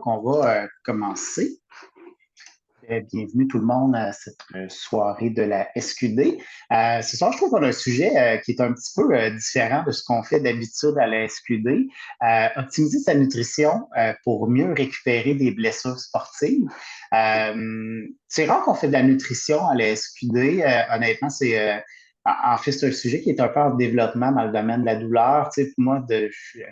on va commencer. Bienvenue tout le monde à cette soirée de la SQD. Ce soir, je trouve qu'on a un sujet qui est un petit peu différent de ce qu'on fait d'habitude à la SQD. Optimiser sa nutrition pour mieux récupérer des blessures sportives. C'est rare qu'on fait de la nutrition à la SQD. Honnêtement, en fait, c'est un sujet qui est un peu en développement dans le domaine de la douleur. Tu sais, moi,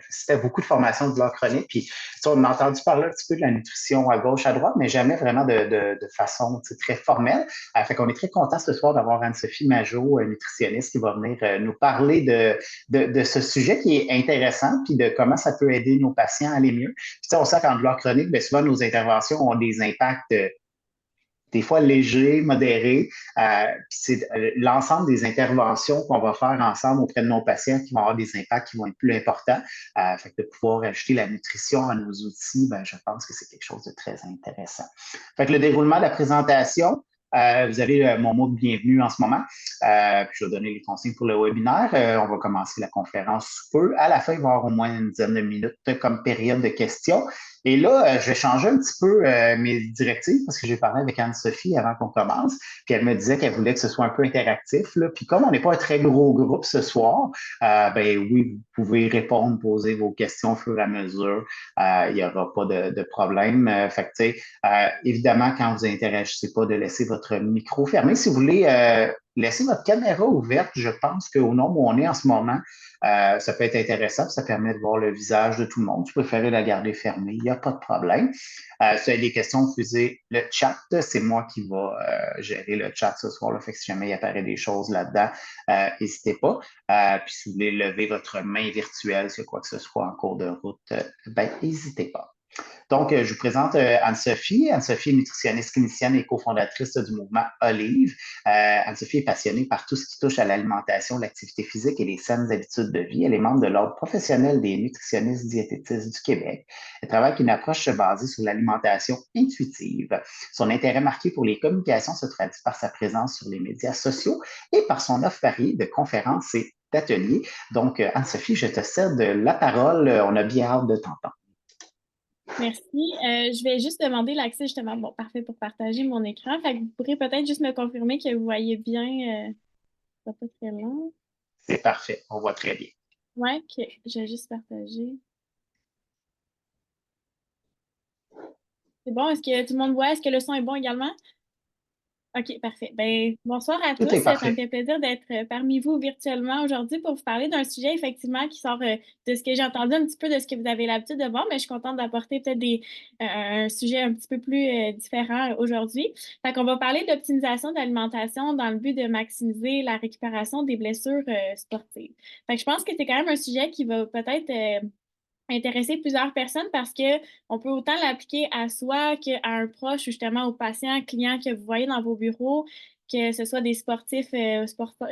c'était beaucoup de formation de douleur chronique. Puis, tu sais, on a entendu parler un petit peu de la nutrition à gauche, à droite, mais jamais vraiment de façon très formelle. Fait qu'on est très content ce soir d'avoir Anne-Sophie Majot, nutritionniste, qui va venir nous parler de ce sujet qui est intéressant, puis de comment ça peut aider nos patients à aller mieux. Puis, tu sais, on sait qu'en douleur chronique, bien, souvent, nos interventions ont des impacts des fois légers, modérés. Puis c'est l'ensemble des interventions qu'on va faire ensemble auprès de nos patients qui vont avoir des impacts qui vont être plus importants. Fait que de pouvoir ajouter la nutrition à nos outils, ben, je pense que c'est quelque chose de très intéressant. Fait que le déroulement de la présentation, vous avez mon mot de bienvenue en ce moment. Puis je vais donner les consignes pour le webinaire. On va commencer la conférence sous peu. À la fin, il va y avoir au moins une dizaine de minutes comme période de questions. Et là, je vais changer un petit peu mes directives parce que j'ai parlé avec Anne-Sophie avant qu'on commence. Puis elle me disait qu'elle voulait que ce soit un peu interactif. Là. Puis comme on n'est pas un très gros groupe ce soir, ben oui, vous pouvez répondre, poser vos questions au fur et à mesure. Il n'y aura pas de problème. Fait que, tu sais, évidemment, quand vous interagissez pas, de laisser votre micro fermé. Si vous voulez laisser votre caméra ouverte, je pense qu'au nombre où on est en ce moment, ça peut être intéressant, ça permet de voir le visage de tout le monde. Tu préfères la garder fermée, il n'y a pas de problème. Si vous avez des questions, utilisez le chat. C'est moi qui va gérer le chat ce soir. Là, fait que si jamais il apparaît des choses là-dedans, n'hésitez pas. Puis si vous voulez lever votre main virtuelle, c'est quoi que ce soit en cours de route, ben n'hésitez pas. Donc, je vous présente Anne-Sophie. Anne-Sophie est nutritionniste clinicienne et cofondatrice du mouvement Olive. Anne-Sophie est passionnée par tout ce qui touche à l'alimentation, l'activité physique et les saines habitudes de vie. Elle est membre de l'Ordre professionnel des nutritionnistes diététistes du Québec. Elle travaille avec une approche basée sur l'alimentation intuitive. Son intérêt marqué pour les communications se traduit par sa présence sur les médias sociaux et par son offre variée de conférences et d'ateliers. Donc, Anne-Sophie, je te cède la parole. On a bien hâte de t'entendre. Merci. Je vais juste demander l'accès justement. Bon, parfait pour partager mon écran. Fait que vous pourrez peut-être juste me confirmer que vous voyez bien. Ça va pas très long. C'est parfait. On voit très bien. Ouais, ok. Je vais juste partager. C'est bon. Est-ce que tout le monde voit? Est-ce que le son est bon également? OK, parfait. Ben, bonsoir à Tout tous. est Ça me parfait. fait plaisir d'être parmi vous virtuellement aujourd'hui pour vous parler d'un sujet effectivement qui sort de ce que j'ai entendu un petit peu de ce que vous avez l'habitude de voir, mais je suis contente d'apporter peut-être un sujet un petit peu plus différent aujourd'hui. Fait qu'on va parler d'optimisation d'alimentation dans le but de maximiser la récupération des blessures sportives. Fait que je pense que c'est quand même un sujet qui va peut-être intéresser plusieurs personnes parce que on peut autant l'appliquer à soi qu'à un proche, justement aux patients, clients que vous voyez dans vos bureaux, que ce soit des sportifs,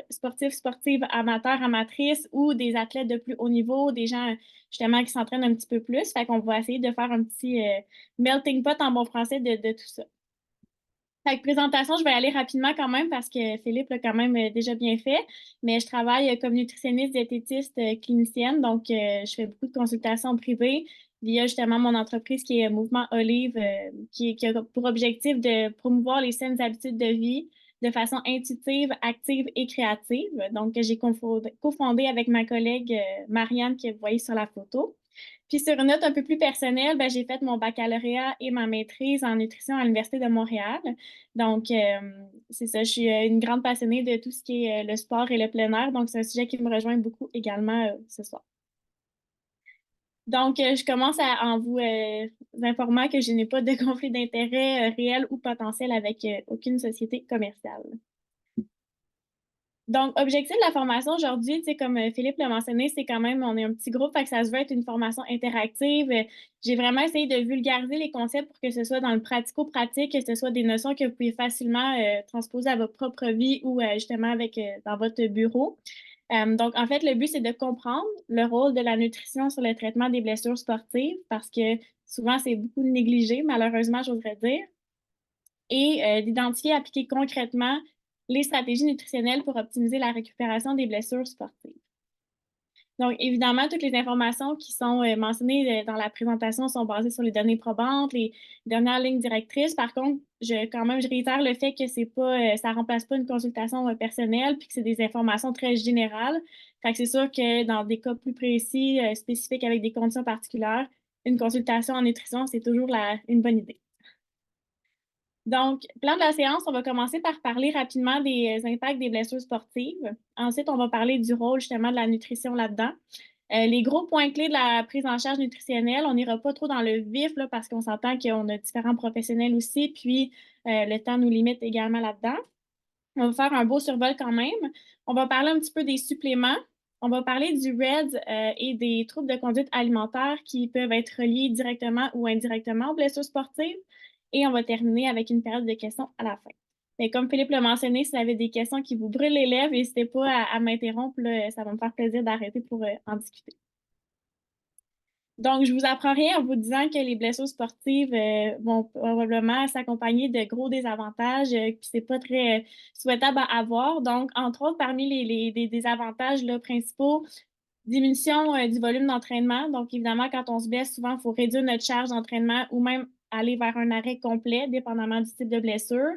sportives amateurs, amatrices ou des athlètes de plus haut niveau, des gens justement qui s'entraînent un petit peu plus. Fait qu'on va essayer de faire un petit melting pot en bon français de tout ça. Fait que présentation, je vais aller rapidement quand même parce que Philippe l'a quand même déjà bien fait. Mais je travaille comme nutritionniste, diététiste, clinicienne. Donc, je fais beaucoup de consultations privées via justement mon entreprise qui est Mouvement Olive, qui a pour objectif de promouvoir les saines habitudes de vie de façon intuitive, active et créative. Donc, j'ai cofondé avec ma collègue Marianne que vous voyez sur la photo. Puis sur une note un peu plus personnelle, ben, j'ai fait mon baccalauréat et ma maîtrise en nutrition à l'Université de Montréal. Donc, c'est ça, je suis une grande passionnée de tout ce qui est le sport et le plein air. Donc, c'est un sujet qui me rejoint beaucoup également ce soir. Donc, je commence en vous informant que je n'ai pas de conflit d'intérêt réel ou potentiel avec aucune société commerciale. Donc, objectif de la formation aujourd'hui, tu sais, comme Philippe l'a mentionné, c'est quand même, on est un petit groupe, fait que ça se veut être une formation interactive. J'ai vraiment essayé de vulgariser les concepts pour que ce soit dans le pratico-pratique, que ce soit des notions que vous pouvez facilement transposer à votre propre vie ou justement avec dans votre bureau. Donc, en fait, le but, c'est de comprendre le rôle de la nutrition sur le traitement des blessures sportives parce que souvent, c'est beaucoup négligé, malheureusement, j'oserais dire, et d'identifier et appliquer concrètement les stratégies nutritionnelles pour optimiser la récupération des blessures sportives. Donc, évidemment, toutes les informations qui sont mentionnées dans la présentation sont basées sur les données probantes, les dernières lignes directrices. Par contre, je réitère le fait que c'est pas, ça remplace pas une consultation personnelle, puis que c'est des informations très générales. Fait que c'est sûr que dans des cas plus précis, spécifiques avec des conditions particulières, une consultation en nutrition, c'est toujours une bonne idée. Donc, plan de la séance, on va commencer par parler rapidement des impacts des blessures sportives. Ensuite, on va parler du rôle justement de la nutrition là-dedans. Les gros points clés de la prise en charge nutritionnelle, on n'ira pas trop dans le vif là, parce qu'on s'entend qu'on a différents professionnels aussi, puis le temps nous limite également là-dedans. On va faire un beau survol quand même. On va parler un petit peu des suppléments. On va parler du RED et des troubles de conduite alimentaire qui peuvent être reliés directement ou indirectement aux blessures sportives. Et on va terminer avec une période de questions à la fin. Mais comme Philippe l'a mentionné, si vous avez des questions qui vous brûlent les lèvres, n'hésitez pas à m'interrompre. Ça va me faire plaisir d'arrêter pour en discuter. Donc, je vous apprends rien en vous disant que les blessures sportives vont probablement s'accompagner de gros désavantages, puis c'est pas très souhaitable à avoir. Donc, entre autres, parmi des désavantages là, principaux, diminution du volume d'entraînement. Donc, évidemment, quand on se blesse, souvent, il faut réduire notre charge d'entraînement ou même aller vers un arrêt complet, dépendamment du type de blessure.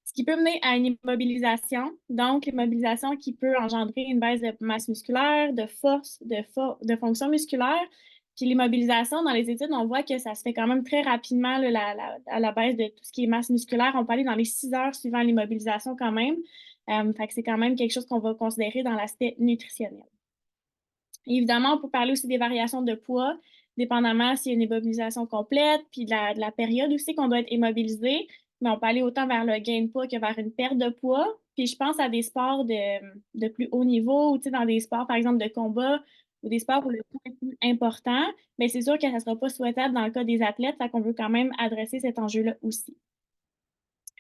Ce qui peut mener à une immobilisation. Donc, l'immobilisation qui peut engendrer une baisse de masse musculaire, de force, de fonction musculaire. Puis l'immobilisation, dans les études, on voit que ça se fait quand même très rapidement, là, à la baisse de tout ce qui est masse musculaire. On peut aller dans les 6 heures suivant l'immobilisation quand même. Fait que c'est quand même quelque chose qu'on va considérer dans l'aspect nutritionnel. Évidemment, on peut parler aussi des variations de poids, dépendamment s'il y a une immobilisation complète, puis de la période aussi qu'on doit être immobilisé. Mais on peut aller autant vers le gain de poids que vers une perte de poids. Puis je pense à des sports de plus haut niveau, ou dans des sports, par exemple, de combat, ou des sports où le poids est plus important. Mais c'est sûr que ça ne sera pas souhaitable dans le cas des athlètes, fait qu'on veut quand même adresser cet enjeu-là aussi.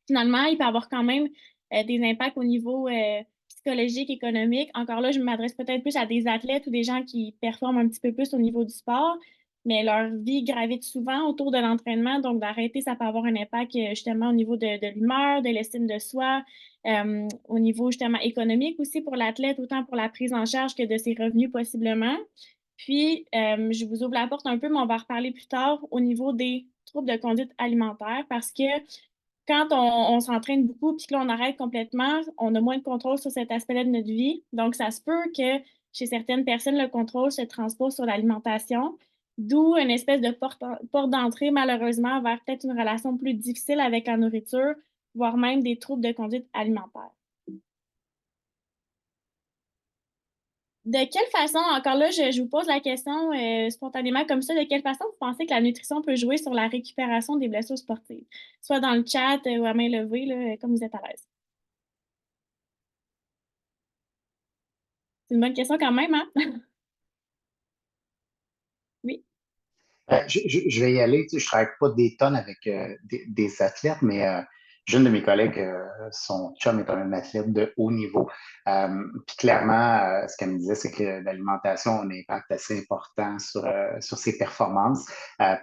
Finalement, il peut y avoir quand même des impacts au niveau psychologique, économique. Encore là, je m'adresse peut-être plus à des athlètes ou des gens qui performent un petit peu plus au niveau du sport, mais leur vie gravite souvent autour de l'entraînement. Donc, d'arrêter, ça peut avoir un impact justement au niveau de l'humeur, de l'estime de soi, au niveau justement économique aussi pour l'athlète, autant pour la prise en charge que de ses revenus possiblement. Puis, je vous ouvre la porte un peu, mais on va en reparler plus tard au niveau des troubles de conduite alimentaire parce que quand on s'entraîne beaucoup puis que là, on arrête complètement, on a moins de contrôle sur cet aspect-là de notre vie. Donc, ça se peut que chez certaines personnes, le contrôle se transpose sur l'alimentation, d'où une espèce de porte d'entrée, malheureusement, vers peut-être une relation plus difficile avec la nourriture, voire même des troubles de conduite alimentaire. De quelle façon, encore là, je vous pose la question spontanément comme ça, de quelle façon vous pensez que la nutrition peut jouer sur la récupération des blessures sportives? Soit dans le chat ou à main levée, là, comme vous êtes à l'aise. C'est une bonne question quand même, hein? Oui. Je vais y aller. Tu sais, je ne travaille pas des tonnes avec des athlètes, mais j'ai une de mes collègues, son chum est un athlète de haut niveau. Puis clairement, ce qu'elle me disait, c'est que l'alimentation a un impact assez important sur ses performances.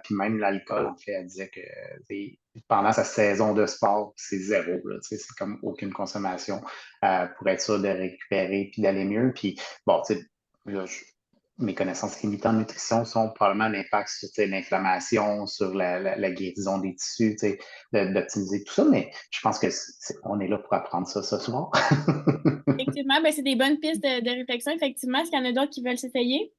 Puis même l'alcool, en fait, elle disait que pendant sa saison de sport, c'est zéro. Là, tu sais, c'est comme aucune consommation pour être sûr de récupérer puis d'aller mieux. Puis bon, tu sais, là, mes connaissances limitées en nutrition sont probablement l'impact sur l'inflammation, sur la guérison des tissus, d'optimiser tout ça, mais je pense que on est là pour apprendre ça ce soir. Effectivement, ben, c'est des bonnes pistes de réflexion. Effectivement, est-ce qu'il y en a d'autres qui veulent s'essayer?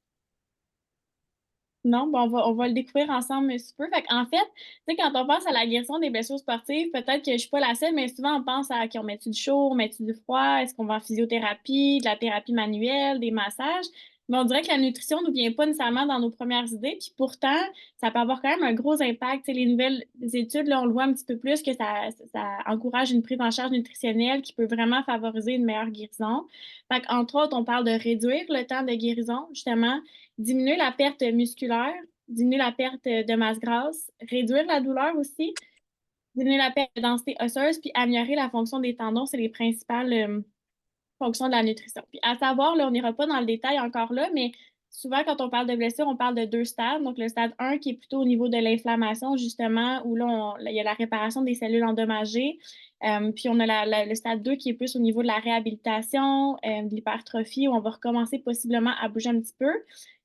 Non, bon, on va le découvrir ensemble un petit peu. Fait en fait, tu sais, quand on pense à la guérison des blessures sportives, peut-être que je suis pas la seule, mais souvent on pense à qu'on met du chaud, on met du froid, est-ce qu'on va en physiothérapie, de la thérapie manuelle, des massages. Mais on dirait que la nutrition ne vient pas nécessairement dans nos premières idées. Puis pourtant, ça peut avoir quand même un gros impact. Tu sais, les nouvelles études, là, on le voit un petit peu plus que ça encourage une prise en charge nutritionnelle qui peut vraiment favoriser une meilleure guérison. Fait entre autres, on parle de réduire le temps de guérison, justement diminuer la perte musculaire, diminuer la perte de masse grasse, réduire la douleur aussi, diminuer la perte de densité osseuse, puis améliorer la fonction des tendons. C'est les principales fonctions de la nutrition. Puis à savoir, là, on n'ira pas dans le détail encore là, mais souvent, quand on parle de blessure, on parle de 2 stades. Donc, le stade 1 qui est plutôt au niveau de l'inflammation, justement, où là, il y a la réparation des cellules endommagées. Puis on a le stade 2 qui est plus au niveau de la réhabilitation, de l'hypertrophie, où on va recommencer possiblement à bouger un petit peu.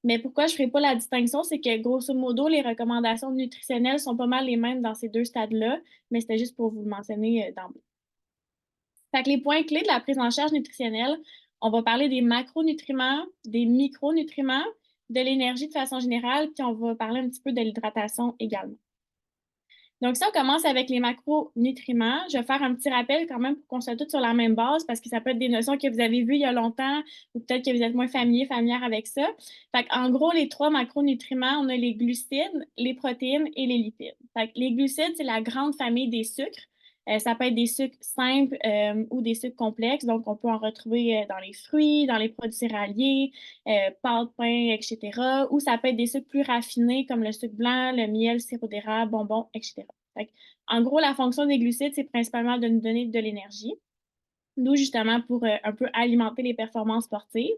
Mais pourquoi je ne ferai pas la distinction, c'est que grosso modo, les recommandations nutritionnelles sont pas mal les mêmes dans ces deux stades-là, mais c'était juste pour vous le mentionner d'emblée. Fait que les points clés de la prise en charge nutritionnelle, on va parler des macronutriments, des micronutriments, de l'énergie de façon générale, puis on va parler un petit peu de l'hydratation également. Donc, si on commence avec les macronutriments, je vais faire un petit rappel quand même pour qu'on soit tous sur la même base parce que ça peut être des notions que vous avez vues il y a longtemps ou peut-être que vous êtes moins familière avec ça. Fait en gros, les trois macronutriments, on a les glucides, les protéines et les lipides. Fait que les glucides, c'est la grande famille des sucres. Ça peut être des sucres simples ou des sucres complexes. Donc, on peut en retrouver dans les fruits, dans les produits céréaliers, pâtes, pain, etc. Ou ça peut être des sucres plus raffinés comme le sucre blanc, le miel, sirop d'érable, bonbons, etc. En gros, la fonction des glucides, c'est principalement de nous donner de l'énergie. Nous, justement, pour un peu alimenter les performances sportives.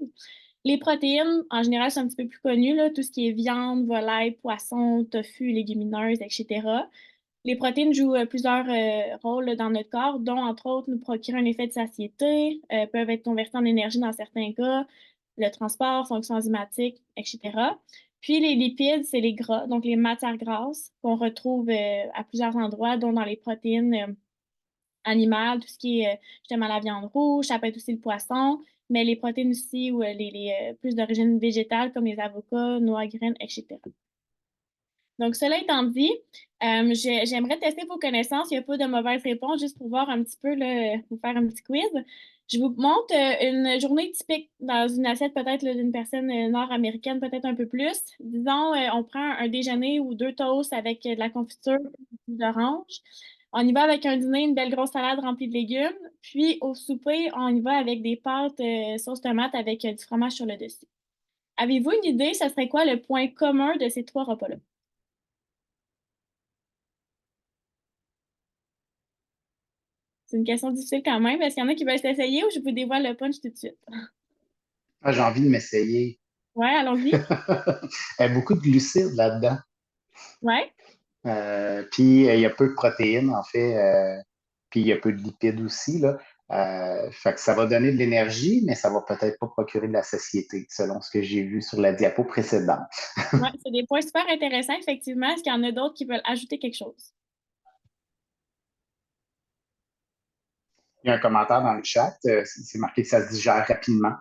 Les protéines, en général, sont un petit peu plus connues, là, tout ce qui est viande, volaille, poisson, tofu, légumineuses, etc. Les protéines jouent plusieurs rôles là, dans notre corps, dont, entre autres, nous procurer un effet de satiété, peuvent être convertis en énergie dans certains cas, le transport, fonction enzymatique, etc. Puis les lipides, c'est les gras, donc les matières grasses qu'on retrouve à plusieurs endroits, dont dans les protéines animales, tout ce qui est justement la viande rouge, ça peut être aussi le poisson, mais les protéines aussi ou plus d'origine végétale comme les avocats, noix, graines, etc. Donc, cela étant dit, j'aimerais tester vos connaissances. Il n'y a pas de mauvaise réponse, juste pour voir un petit peu, là, vous faire un petit quiz. Je vous montre une journée typique dans une assiette peut-être là, d'une personne nord-américaine, peut-être un peu plus. Disons, on prend un déjeuner ou deux toasts avec de la confiture d'orange. On y va avec un dîner, une belle grosse salade remplie de légumes. Puis au souper, on y va avec des pâtes sauce tomate avec du fromage sur le dessus. Avez-vous une idée, ce serait quoi le point commun de ces trois repas-là? C'est une question difficile quand même. Est-ce qu'il y en a qui veulent s'essayer ou je vous dévoile le punch tout de suite? Ah, j'ai envie de m'essayer. Ouais, allons-y. Il y a beaucoup de glucides là-dedans. Ouais. Puis il y a peu de protéines, en fait. Puis il y a peu de lipides aussi, là. Fait que ça va donner de l'énergie, mais ça va peut-être pas procurer de la satiété, selon ce que j'ai vu sur la diapo précédente. Ouais, c'est des points super intéressants, effectivement. Est-ce qu'il y en a d'autres qui veulent ajouter quelque chose? Il y a un commentaire dans le chat, c'est marqué que ça se digère rapidement.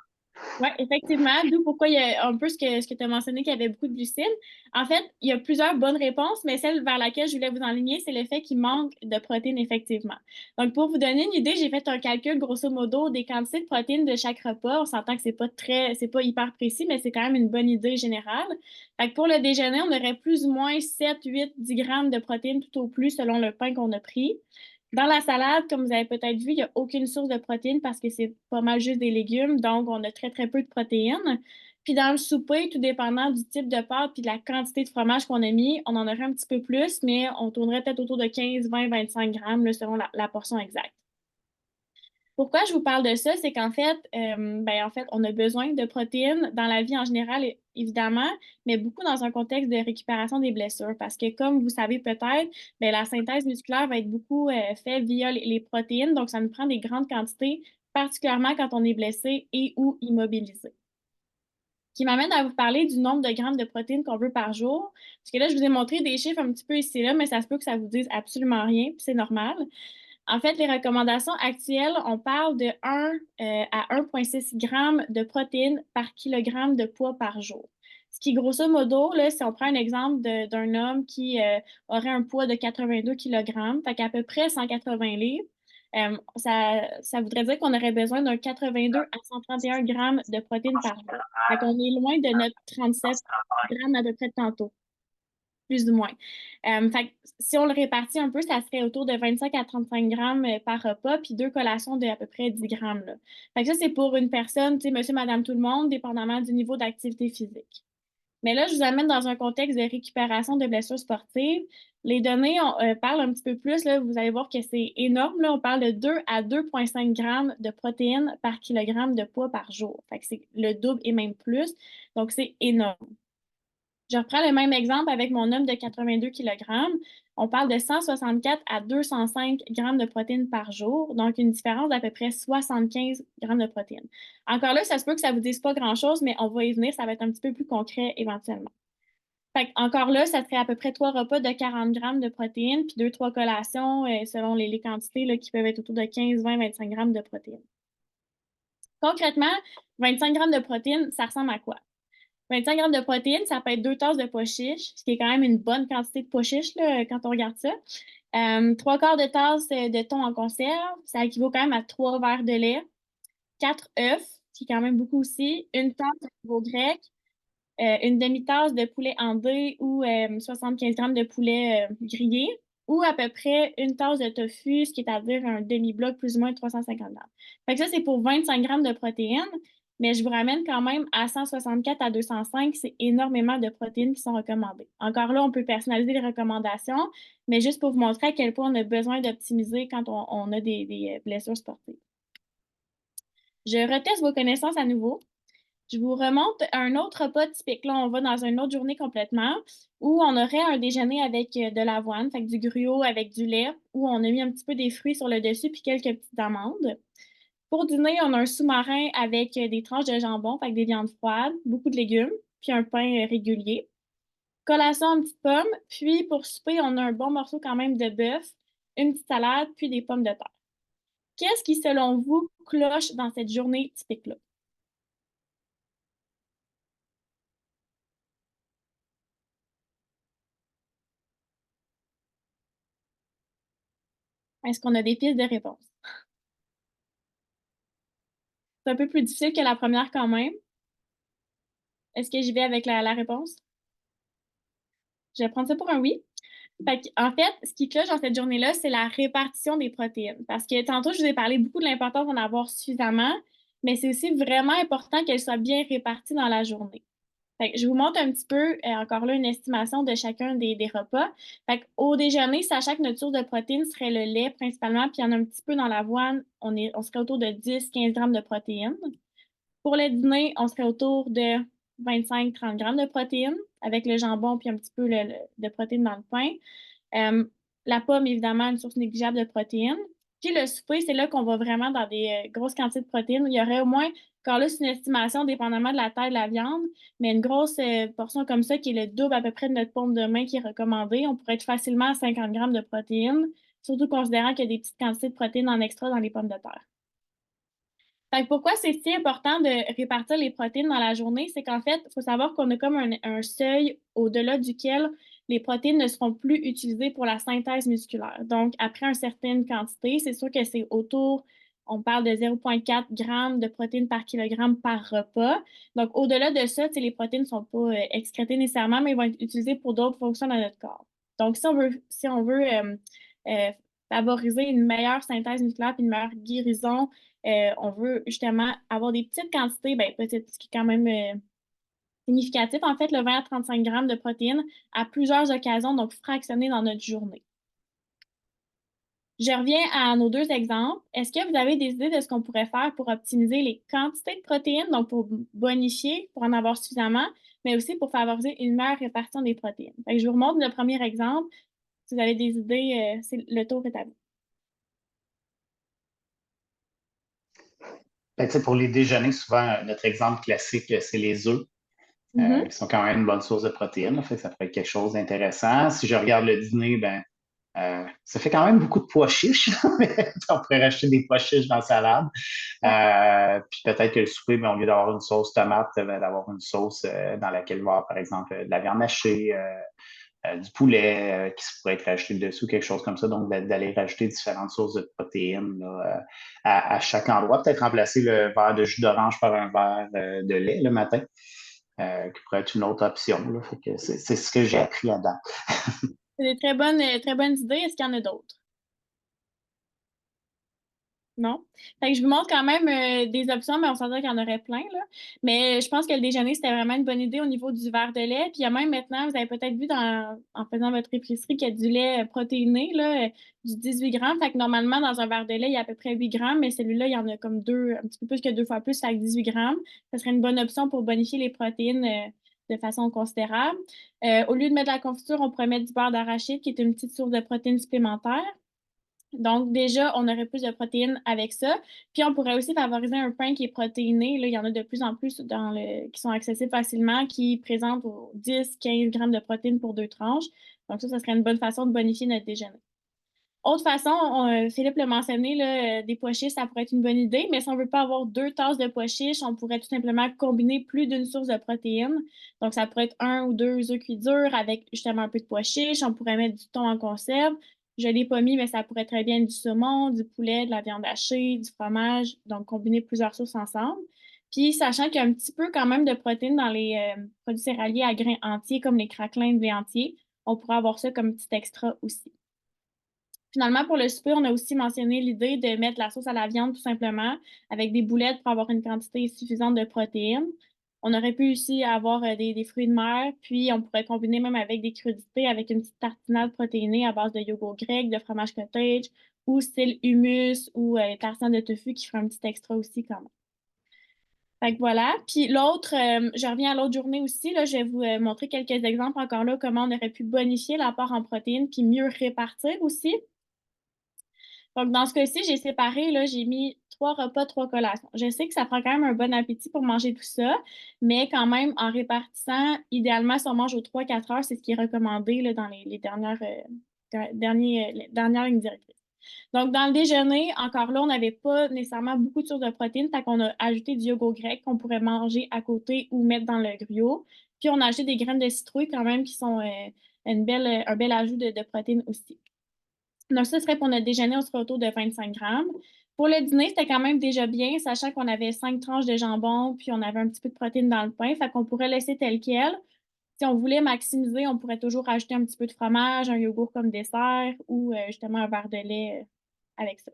Oui, effectivement, d'où pourquoi il y a un peu ce que tu as mentionné qu'il y avait beaucoup de glucides. En fait, il y a plusieurs bonnes réponses, mais celle vers laquelle je voulais vous enligner, c'est le fait qu'il manque de protéines, effectivement. Donc, pour vous donner une idée, j'ai fait un calcul grosso modo des quantités de protéines de chaque repas. On s'entend que c'est pas hyper précis, mais c'est quand même une bonne idée générale. Fait que pour le déjeuner, on aurait plus ou moins 7, 8, 10 grammes de protéines tout au plus selon le pain qu'on a pris. Dans la salade, comme vous avez peut-être vu, il n'y a aucune source de protéines parce que c'est pas mal juste des légumes, donc on a très très peu de protéines. Puis dans le souper, tout dépendant du type de pâte puis de la quantité de fromage qu'on a mis, on en aurait un petit peu plus, mais on tournerait peut-être autour de 15, 20, 25 grammes là, selon la portion exacte. Pourquoi je vous parle de ça? C'est qu'en fait, on a besoin de protéines dans la vie en général, évidemment, mais beaucoup dans un contexte de récupération des blessures. Parce que, comme vous savez peut-être, ben, la synthèse musculaire va être beaucoup faite via les protéines. Donc, ça nous prend des grandes quantités, particulièrement quand on est blessé et ou immobilisé. Qui m'amène à vous parler du nombre de grammes de protéines qu'on veut par jour. Parce que là, je vous ai montré des chiffres un petit peu ici et là, mais ça se peut que ça vous dise absolument rien, puis c'est normal. En fait, les recommandations actuelles, on parle de 1 à 1,6 grammes de protéines par kilogramme de poids par jour. Ce qui, grosso modo, là, si on prend un exemple d'un homme qui aurait un poids de 82 kg, fait qu'à peu près 180 livres, ça voudrait dire qu'on aurait besoin d'un 82 à 131 grammes de protéines par jour. Fait qu'on est loin de notre 37 grammes à peu près de tantôt plus ou moins. Fait que si on le répartit un peu, ça serait autour de 25 à 35 grammes par repas, puis deux collations de à peu près 10 grammes, là. Fait que ça, c'est pour une personne, tu sais, monsieur, madame, tout le monde, dépendamment du niveau d'activité physique. Mais là, je vous amène dans un contexte de récupération de blessures sportives. Les données parlent un petit peu plus, là, vous allez voir que c'est énorme, là. On parle de 2 à 2,5 grammes de protéines par kilogramme de poids par jour. Fait que c'est le double et même plus. Donc, c'est énorme. Je reprends le même exemple avec mon homme de 82 kg. On parle de 164 à 205 grammes de protéines par jour, donc une différence d'à peu près 75 grammes de protéines. Encore là, ça se peut que ça ne vous dise pas grand-chose, mais on va y venir, ça va être un petit peu plus concret éventuellement. Fait encore là, ça serait à peu près 3 repas de 40 grammes de protéines, puis 2, 3 collations, selon les quantités là, qui peuvent être autour de 15, 20, 25 grammes de protéines. Concrètement, 25 grammes de protéines, ça ressemble à quoi? 25 grammes de protéines, ça peut être 2 tasses de pois chiches, ce qui est quand même une bonne quantité de pois chiches là, quand on regarde ça. 3/4 de tasse de thon en conserve, ça équivaut quand même à 3 verres de lait. 4 œufs, qui est quand même beaucoup aussi. Une tasse de veau grec. Une demi-tasse de poulet andé ou 75 grammes de poulet grillé. Ou à peu près une tasse de tofu, ce qui est à dire un demi-bloc plus ou moins 350 grammes. Fait que ça, c'est pour 25 grammes de protéines. Mais je vous ramène quand même à 164 à 205, c'est énormément de protéines qui sont recommandées. Encore là, on peut personnaliser les recommandations, mais juste pour vous montrer à quel point on a besoin d'optimiser quand on a des blessures sportives. Je reteste vos connaissances à nouveau. Je vous remonte à un autre repas typique. Là, on va dans une autre journée complètement où on aurait un déjeuner avec de l'avoine, fait que du gruau avec du lait, où on a mis un petit peu des fruits sur le dessus puis quelques petites amandes. Pour dîner, on a un sous-marin avec des tranches de jambon, avec des viandes froides, beaucoup de légumes, puis un pain régulier. Collation, une petite pomme. Puis pour souper, on a un bon morceau quand même de bœuf, une petite salade, puis des pommes de terre. Qu'est-ce qui, selon vous, cloche dans cette journée typique-là? Est-ce qu'on a des pistes de réponse? C'est un peu plus difficile que la première quand même. Est-ce que j'y vais avec la réponse? Je vais prendre ça pour un oui. En fait, ce qui cloche dans cette journée-là, c'est la répartition des protéines. Parce que tantôt, je vous ai parlé beaucoup de l'importance d'en avoir suffisamment, mais c'est aussi vraiment important qu'elles soient bien réparties dans la journée. Je vous montre un petit peu, encore là, une estimation de chacun des repas. Au déjeuner, sachant que notre source de protéines serait le lait principalement, puis il y en a un petit peu dans l'avoine, on serait autour de 10-15 grammes de protéines. Pour le dîner, on serait autour de 25-30 grammes de protéines avec le jambon puis un petit peu de protéines dans le pain. Euh, la pomme, évidemment, une source négligeable de protéines. Puis le souper, c'est là qu'on va vraiment dans des grosses quantités de protéines. Il y aurait au moins, encore là, c'est une estimation dépendamment de la taille de la viande, mais une grosse portion comme ça qui est le double à peu près de notre paume de main qui est recommandée. On pourrait être facilement à 50 grammes de protéines, surtout considérant qu'il y a des petites quantités de protéines en extra dans les pommes de terre. Pourquoi c'est si important de répartir les protéines dans la journée? C'est qu'en fait, il faut savoir qu'on a comme un seuil au-delà duquel les protéines ne seront plus utilisées pour la synthèse musculaire. Donc, après une certaine quantité, c'est sûr que c'est autour, on parle de 0,4 grammes de protéines par kilogramme par repas. Donc, au-delà de ça, les protéines ne sont pas excrétées nécessairement, mais vont être utilisées pour d'autres fonctions dans notre corps. Donc, si on veut favoriser une meilleure synthèse musculaire et une meilleure guérison, on veut justement avoir des petites quantités, ben, petites, ce qui est quand même significatif, en fait, le 20 à 35 grammes de protéines à plusieurs occasions, donc fractionnées dans notre journée. Je reviens à nos deux exemples. Est-ce que vous avez des idées de ce qu'on pourrait faire pour optimiser les quantités de protéines, donc pour bonifier, pour en avoir suffisamment, mais aussi pour favoriser une meilleure répartition des protéines? Je vous remontre le premier exemple. Si vous avez des idées, le tour est à vous. Pour les déjeuners, souvent, notre exemple classique, c'est les œufs, Mhm. qui sont quand même une bonne source de protéines. Là, fait que ça pourrait être quelque chose d'intéressant. Si je regarde le dîner, ben, ça fait quand même beaucoup de pois chiches. On pourrait racheter des pois chiches dans la salade. Puis peut-être que le souper, ben, au lieu d'avoir une sauce tomate, d'avoir une sauce dans laquelle il va y avoir, par exemple, de la viande hachée, du poulet qui se pourrait être rajouté dessus, quelque chose comme ça. Donc, d'aller rajouter différentes sources de protéines là, à chaque endroit. Peut-être remplacer le verre de jus d'orange par un verre de lait le matin, qui pourrait être une autre option. Là. Fait que c'est ce que j'ai appris là-dedans. C'est des très bonnes idées. Est-ce qu'il y en a d'autres? Non. Je vous montre quand même des options, mais on s'entend qu'il y en aurait plein, là. Mais je pense que le déjeuner, c'était vraiment une bonne idée au niveau du verre de lait. Puis il y a même maintenant, vous avez peut-être vu en faisant votre épicerie qu'il y a du lait protéiné, là, du 18 grammes. Normalement, dans un verre de lait, il y a à peu près 8 grammes, mais celui-là, il y en a comme un petit peu plus que 2 fois plus, avec 18 grammes. Ce serait une bonne option pour bonifier les protéines de façon considérable. Au lieu de mettre de la confiture, on pourrait mettre du beurre d'arachide, qui est une petite source de protéines supplémentaires. Donc, déjà, on aurait plus de protéines avec ça. Puis, on pourrait aussi favoriser un pain qui est protéiné. Là, il y en a de plus en plus qui sont accessibles facilement, qui présentent 10-15 grammes de protéines pour 2 tranches. Donc, ça serait une bonne façon de bonifier notre déjeuner. Autre façon, Philippe l'a mentionné, là, des pois chiches, ça pourrait être une bonne idée, mais si on ne veut pas avoir 2 tasses de pois chiches, on pourrait tout simplement combiner plus d'une source de protéines. Donc, ça pourrait être 1 ou 2 œufs cuits durs avec justement un peu de pois chiches. On pourrait mettre du thon en conserve. Je ne l'ai pas mis, mais ça pourrait très bien être du saumon, du poulet, de la viande hachée, du fromage. Donc, combiner plusieurs sources ensemble. Puis, sachant qu'il y a un petit peu quand même de protéines dans les produits céréaliers à grains entiers, comme les craquelins de blé entier, on pourrait avoir ça comme petit extra aussi. Finalement, pour le souper, on a aussi mentionné l'idée de mettre la sauce à la viande tout simplement avec des boulettes pour avoir une quantité suffisante de protéines. On aurait pu aussi avoir des fruits de mer, puis on pourrait combiner même avec des crudités, avec une petite tartinade protéinée à base de yogourt grec, de fromage cottage ou style hummus ou tartine de tofu qui ferait un petit extra aussi quand même. Fait que voilà. Puis l'autre, je reviens à l'autre journée aussi. Là, je vais vous montrer quelques exemples encore là, comment on aurait pu bonifier l'apport en protéines puis mieux répartir aussi. Donc, dans ce cas-ci, j'ai séparé, là, j'ai mis 3 repas, 3 collations. Je sais que ça prend quand même un bon appétit pour manger tout ça, mais quand même, en répartissant, idéalement, si on mange aux 3-4 heures, c'est ce qui est recommandé là, dans les dernières lignes directrices. Donc, dans le déjeuner, encore là, on n'avait pas nécessairement beaucoup de sources de protéines, fait qu'on a ajouté du yogourt grec qu'on pourrait manger à côté ou mettre dans le gruau. Puis, on a ajouté des graines de citrouille quand même qui sont un bel ajout de protéines aussi. Donc, ça serait pour notre déjeuner, on serait autour de 25 grammes. Pour le dîner, c'était quand même déjà bien, sachant qu'on avait 5 tranches de jambon, puis on avait un petit peu de protéines dans le pain, fait qu'on pourrait laisser tel quel. Si on voulait maximiser, on pourrait toujours rajouter un petit peu de fromage, un yogourt comme dessert ou justement un verre de lait avec ça.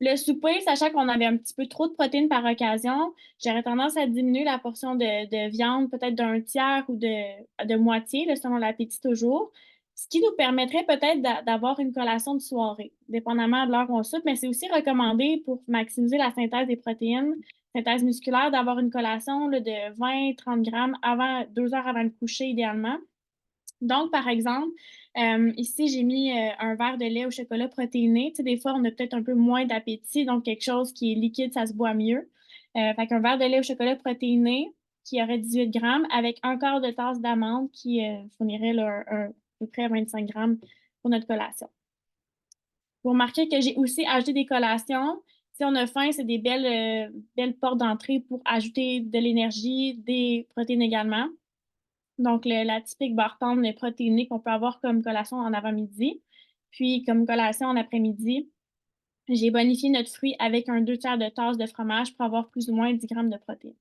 Le souper, sachant qu'on avait un petit peu trop de protéines par occasion, j'aurais tendance à diminuer la portion de viande, peut-être d'un tiers ou de moitié, là, selon l'appétit toujours. Ce qui nous permettrait peut-être d'avoir une collation de soirée, dépendamment de l'heure où on soupe, mais c'est aussi recommandé pour maximiser la synthèse des protéines, synthèse musculaire, d'avoir une collation là, de 20-30 grammes 2 heures avant le coucher, idéalement. Donc, par exemple, ici, j'ai mis un verre de lait au chocolat protéiné. Tu sais, des fois, on a peut-être un peu moins d'appétit, donc quelque chose qui est liquide, ça se boit mieux. Fait qu'un verre de lait au chocolat protéiné qui aurait 18 grammes avec un quart de tasse d'amandes qui fournirait là, à peu près 25 grammes pour notre collation. Vous remarquez que j'ai aussi ajouté des collations. Si on a faim, c'est des belles portes d'entrée pour ajouter de l'énergie, des protéines également. Donc, la typique barre tendre protéinée qu'on peut avoir comme collation en avant-midi. Puis, comme collation en après-midi, j'ai bonifié notre fruit avec un 2 tiers de tasse de fromage pour avoir plus ou moins 10 grammes de protéines.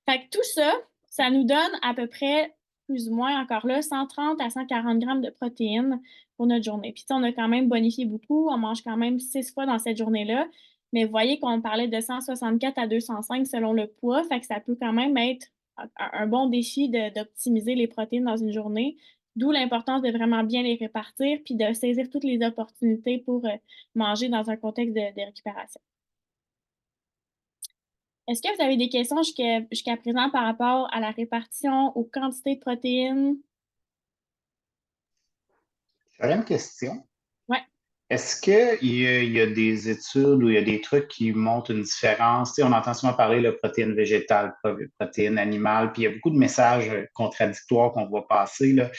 Fait que tout ça, ça nous donne à peu près, plus ou moins encore là, 130 à 140 grammes de protéines pour notre journée. Puis, on a quand même bonifié beaucoup. On mange quand même 6 fois dans cette journée-là. Mais vous voyez qu'on parlait de 164 à 205 selon le poids. Fait que ça peut quand même être un bon défi d'optimiser les protéines dans une journée. D'où l'importance de vraiment bien les répartir puis de saisir toutes les opportunités pour manger dans un contexte de récupération. Est-ce que vous avez des questions jusqu'à présent par rapport à la répartition, aux quantités de protéines? J'aurais une question. Ouais. Est-ce qu'il y a des études ou il y a des trucs qui montrent une différence? Tu sais, on entend souvent parler de protéines végétales, protéines animales, puis il y a beaucoup de messages contradictoires qu'on voit passer, là.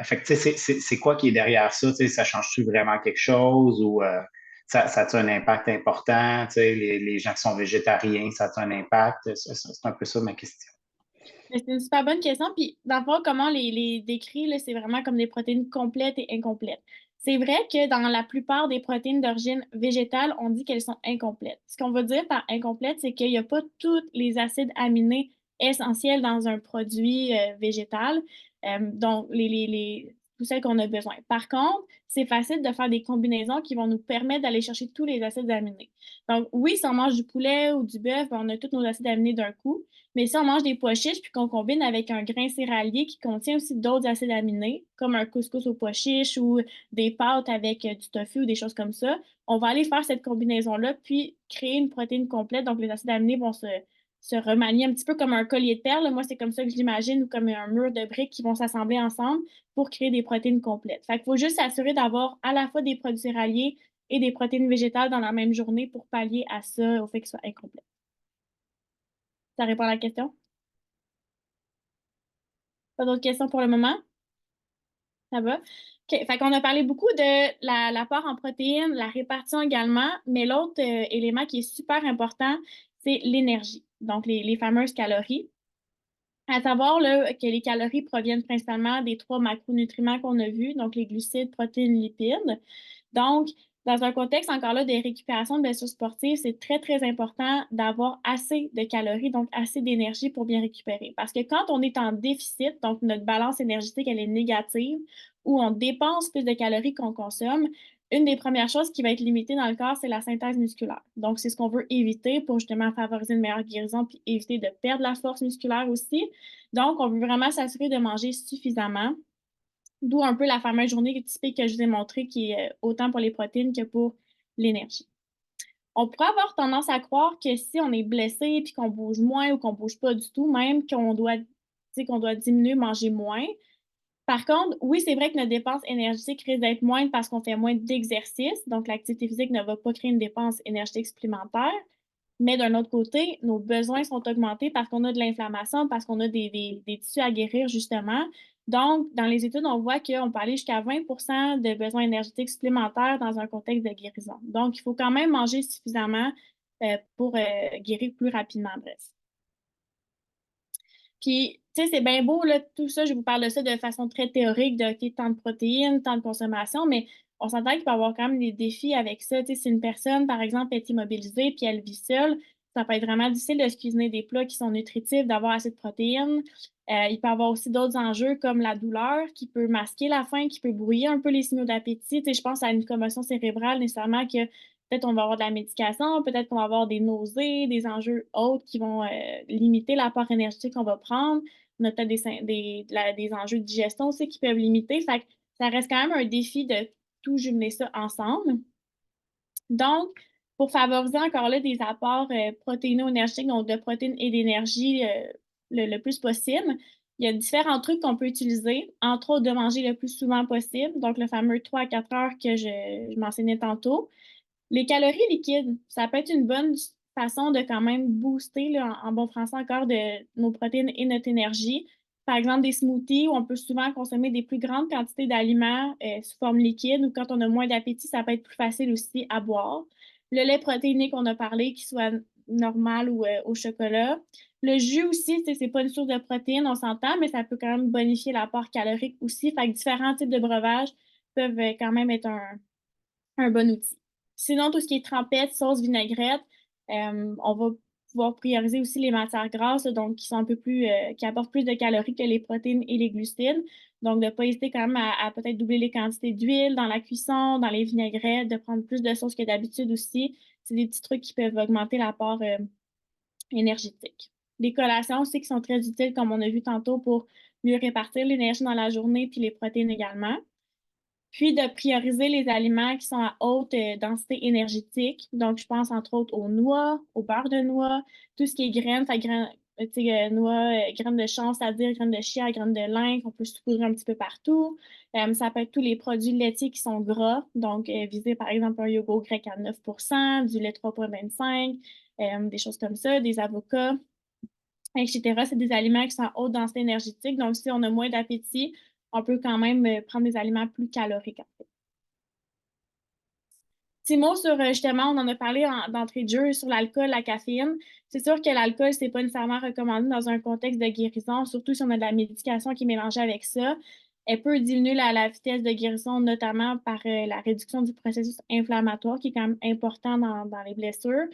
Fait que, tu sais, c'est quoi qui est derrière ça? Tu sais, ça change-tu vraiment quelque chose ou ça a un impact important? Tu sais, les gens qui sont végétariens, ça a un impact? C'est un peu ça ma question. C'est une super bonne question. Puis, dans le fond, comment les décrit, là, c'est vraiment comme des protéines complètes et incomplètes. C'est vrai que dans la plupart des protéines d'origine végétale, on dit qu'elles sont incomplètes. Ce qu'on veut dire par incomplète, c'est qu'il n'y a pas tous les acides aminés essentiels dans un produit végétal, donc toutes celles qu'on a besoin. Par contre, c'est facile de faire des combinaisons qui vont nous permettre d'aller chercher tous les acides aminés. Donc, oui, si on mange du poulet ou du bœuf, ben, on a tous nos acides aminés d'un coup. Mais si on mange des pois chiches puis qu'on combine avec un grain céréalier qui contient aussi d'autres acides aminés, comme un couscous aux pois chiches ou des pâtes avec du tofu ou des choses comme ça, on va aller faire cette combinaison-là puis créer une protéine complète. Donc, les acides aminés vont se remanier un petit peu comme un collier de perles. Moi, c'est comme ça que je l'imagine, ou comme un mur de briques qui vont s'assembler ensemble pour créer des protéines complètes. Fait qu'il faut juste s'assurer d'avoir à la fois des produits céréaliers et des protéines végétales dans la même journée pour pallier à ça, au fait que ce soit incomplet. Ça répond à la question? Pas d'autres questions pour le moment? Ça va? OK. Fait qu'on a parlé beaucoup de l'apport en protéines, la répartition également, mais l'autre élément qui est super important, c'est l'énergie, donc les fameuses calories. À savoir là, que les calories proviennent principalement des trois macronutriments qu'on a vus, donc les glucides, protéines, lipides. Donc, dans un contexte encore là de récupération de blessures sportives, c'est très, très important d'avoir assez de calories, donc assez d'énergie pour bien récupérer. Parce que quand on est en déficit, donc notre balance énergétique, elle est négative, ou on dépense plus de calories qu'on consomme, une des premières choses qui va être limitée dans le corps, c'est la synthèse musculaire. Donc, c'est ce qu'on veut éviter pour justement favoriser une meilleure guérison puis éviter de perdre la force musculaire aussi. Donc, on veut vraiment s'assurer de manger suffisamment, d'où un peu la fameuse journée typique que je vous ai montrée qui est autant pour les protéines que pour l'énergie. On pourrait avoir tendance à croire que si on est blessé puis qu'on bouge moins ou qu'on bouge pas du tout, même qu'on doit diminuer, manger moins. Par contre, oui, c'est vrai que notre dépense énergétique risque d'être moindre parce qu'on fait moins d'exercice. Donc, l'activité physique ne va pas créer une dépense énergétique supplémentaire. Mais d'un autre côté, nos besoins sont augmentés parce qu'on a de l'inflammation, parce qu'on a des tissus à guérir, justement. Donc, dans les études, on voit qu'on peut aller jusqu'à 20 de besoins énergétiques supplémentaires dans un contexte de guérison. Donc, il faut quand même manger suffisamment pour guérir plus rapidement, bref. Puis, tu sais, c'est bien beau, là, tout ça, je vous parle de ça de façon très théorique, de OK, tant de protéines, tant de consommation, mais on s'entend qu'il peut y avoir quand même des défis avec ça. Tu sais, si une personne, par exemple, est immobilisée puis elle vit seule, ça peut être vraiment difficile de se cuisiner des plats qui sont nutritifs, d'avoir assez de protéines. Il peut y avoir aussi d'autres enjeux comme la douleur qui peut masquer la faim, qui peut brouiller un peu les signaux d'appétit. Tu sais, je pense à une commotion cérébrale nécessairement que peut-être on va avoir de la médication, peut-être qu'on va avoir des nausées, des enjeux autres qui vont limiter l'apport énergétique qu'on va prendre. On a peut-être des enjeux de digestion aussi qui peuvent limiter. Fait que ça reste quand même un défi de tout jumeler ça ensemble. Donc, pour favoriser encore là des apports protéino-énergétiques, donc de protéines et d'énergie le plus possible, il y a différents trucs qu'on peut utiliser, entre autres de manger le plus souvent possible, donc le fameux 3 à 4 heures que je mentionnais tantôt. Les calories liquides, ça peut être une bonne façon de quand même booster, là, en bon français encore, de nos protéines et notre énergie. Par exemple, des smoothies où on peut souvent consommer des plus grandes quantités d'aliments sous forme liquide ou quand on a moins d'appétit, ça peut être plus facile aussi à boire. Le lait protéiné qu'on a parlé, qu'il soit normal ou au chocolat. Le jus aussi, c'est pas une source de protéines, on s'entend, mais ça peut quand même bonifier l'apport calorique aussi. Fait que différents types de breuvages peuvent quand même être un bon outil. Sinon, tout ce qui est trempette, sauce, vinaigrette, on va pouvoir prioriser aussi les matières grasses, donc qui sont un peu plus, qui apportent plus de calories que les protéines et les glucides. Donc, de ne pas hésiter quand même à peut-être doubler les quantités d'huile dans la cuisson, dans les vinaigrettes, de prendre plus de sauce que d'habitude aussi. C'est des petits trucs qui peuvent augmenter l'apport énergétique. Les collations aussi qui sont très utiles, comme on a vu tantôt, pour mieux répartir l'énergie dans la journée, puis les protéines également. Puis de prioriser les aliments qui sont à haute densité énergétique. Donc, je pense entre autres aux noix, au beurre de noix, tout ce qui est graines, noix, graines de chanvre, c'est-à-dire graines de chia, graines de lin, qu'on peut saupoudrer un petit peu partout. Ça peut être tous les produits laitiers qui sont gras, donc viser par exemple un yogourt grec à 9 du lait 3,25 des choses comme ça, des avocats, etc. C'est des aliments qui sont à haute densité énergétique. Donc, si on a moins d'appétit, on peut quand même prendre des aliments plus caloriques, en fait. Petit mot sur, justement, on en a parlé d'entrée de jeu sur l'alcool, la caféine. C'est sûr que l'alcool, c'est pas nécessairement recommandé dans un contexte de guérison, surtout si on a de la médication qui est mélangée avec ça. Elle peut diminuer la vitesse de guérison, notamment par la réduction du processus inflammatoire, qui est quand même important dans les blessures.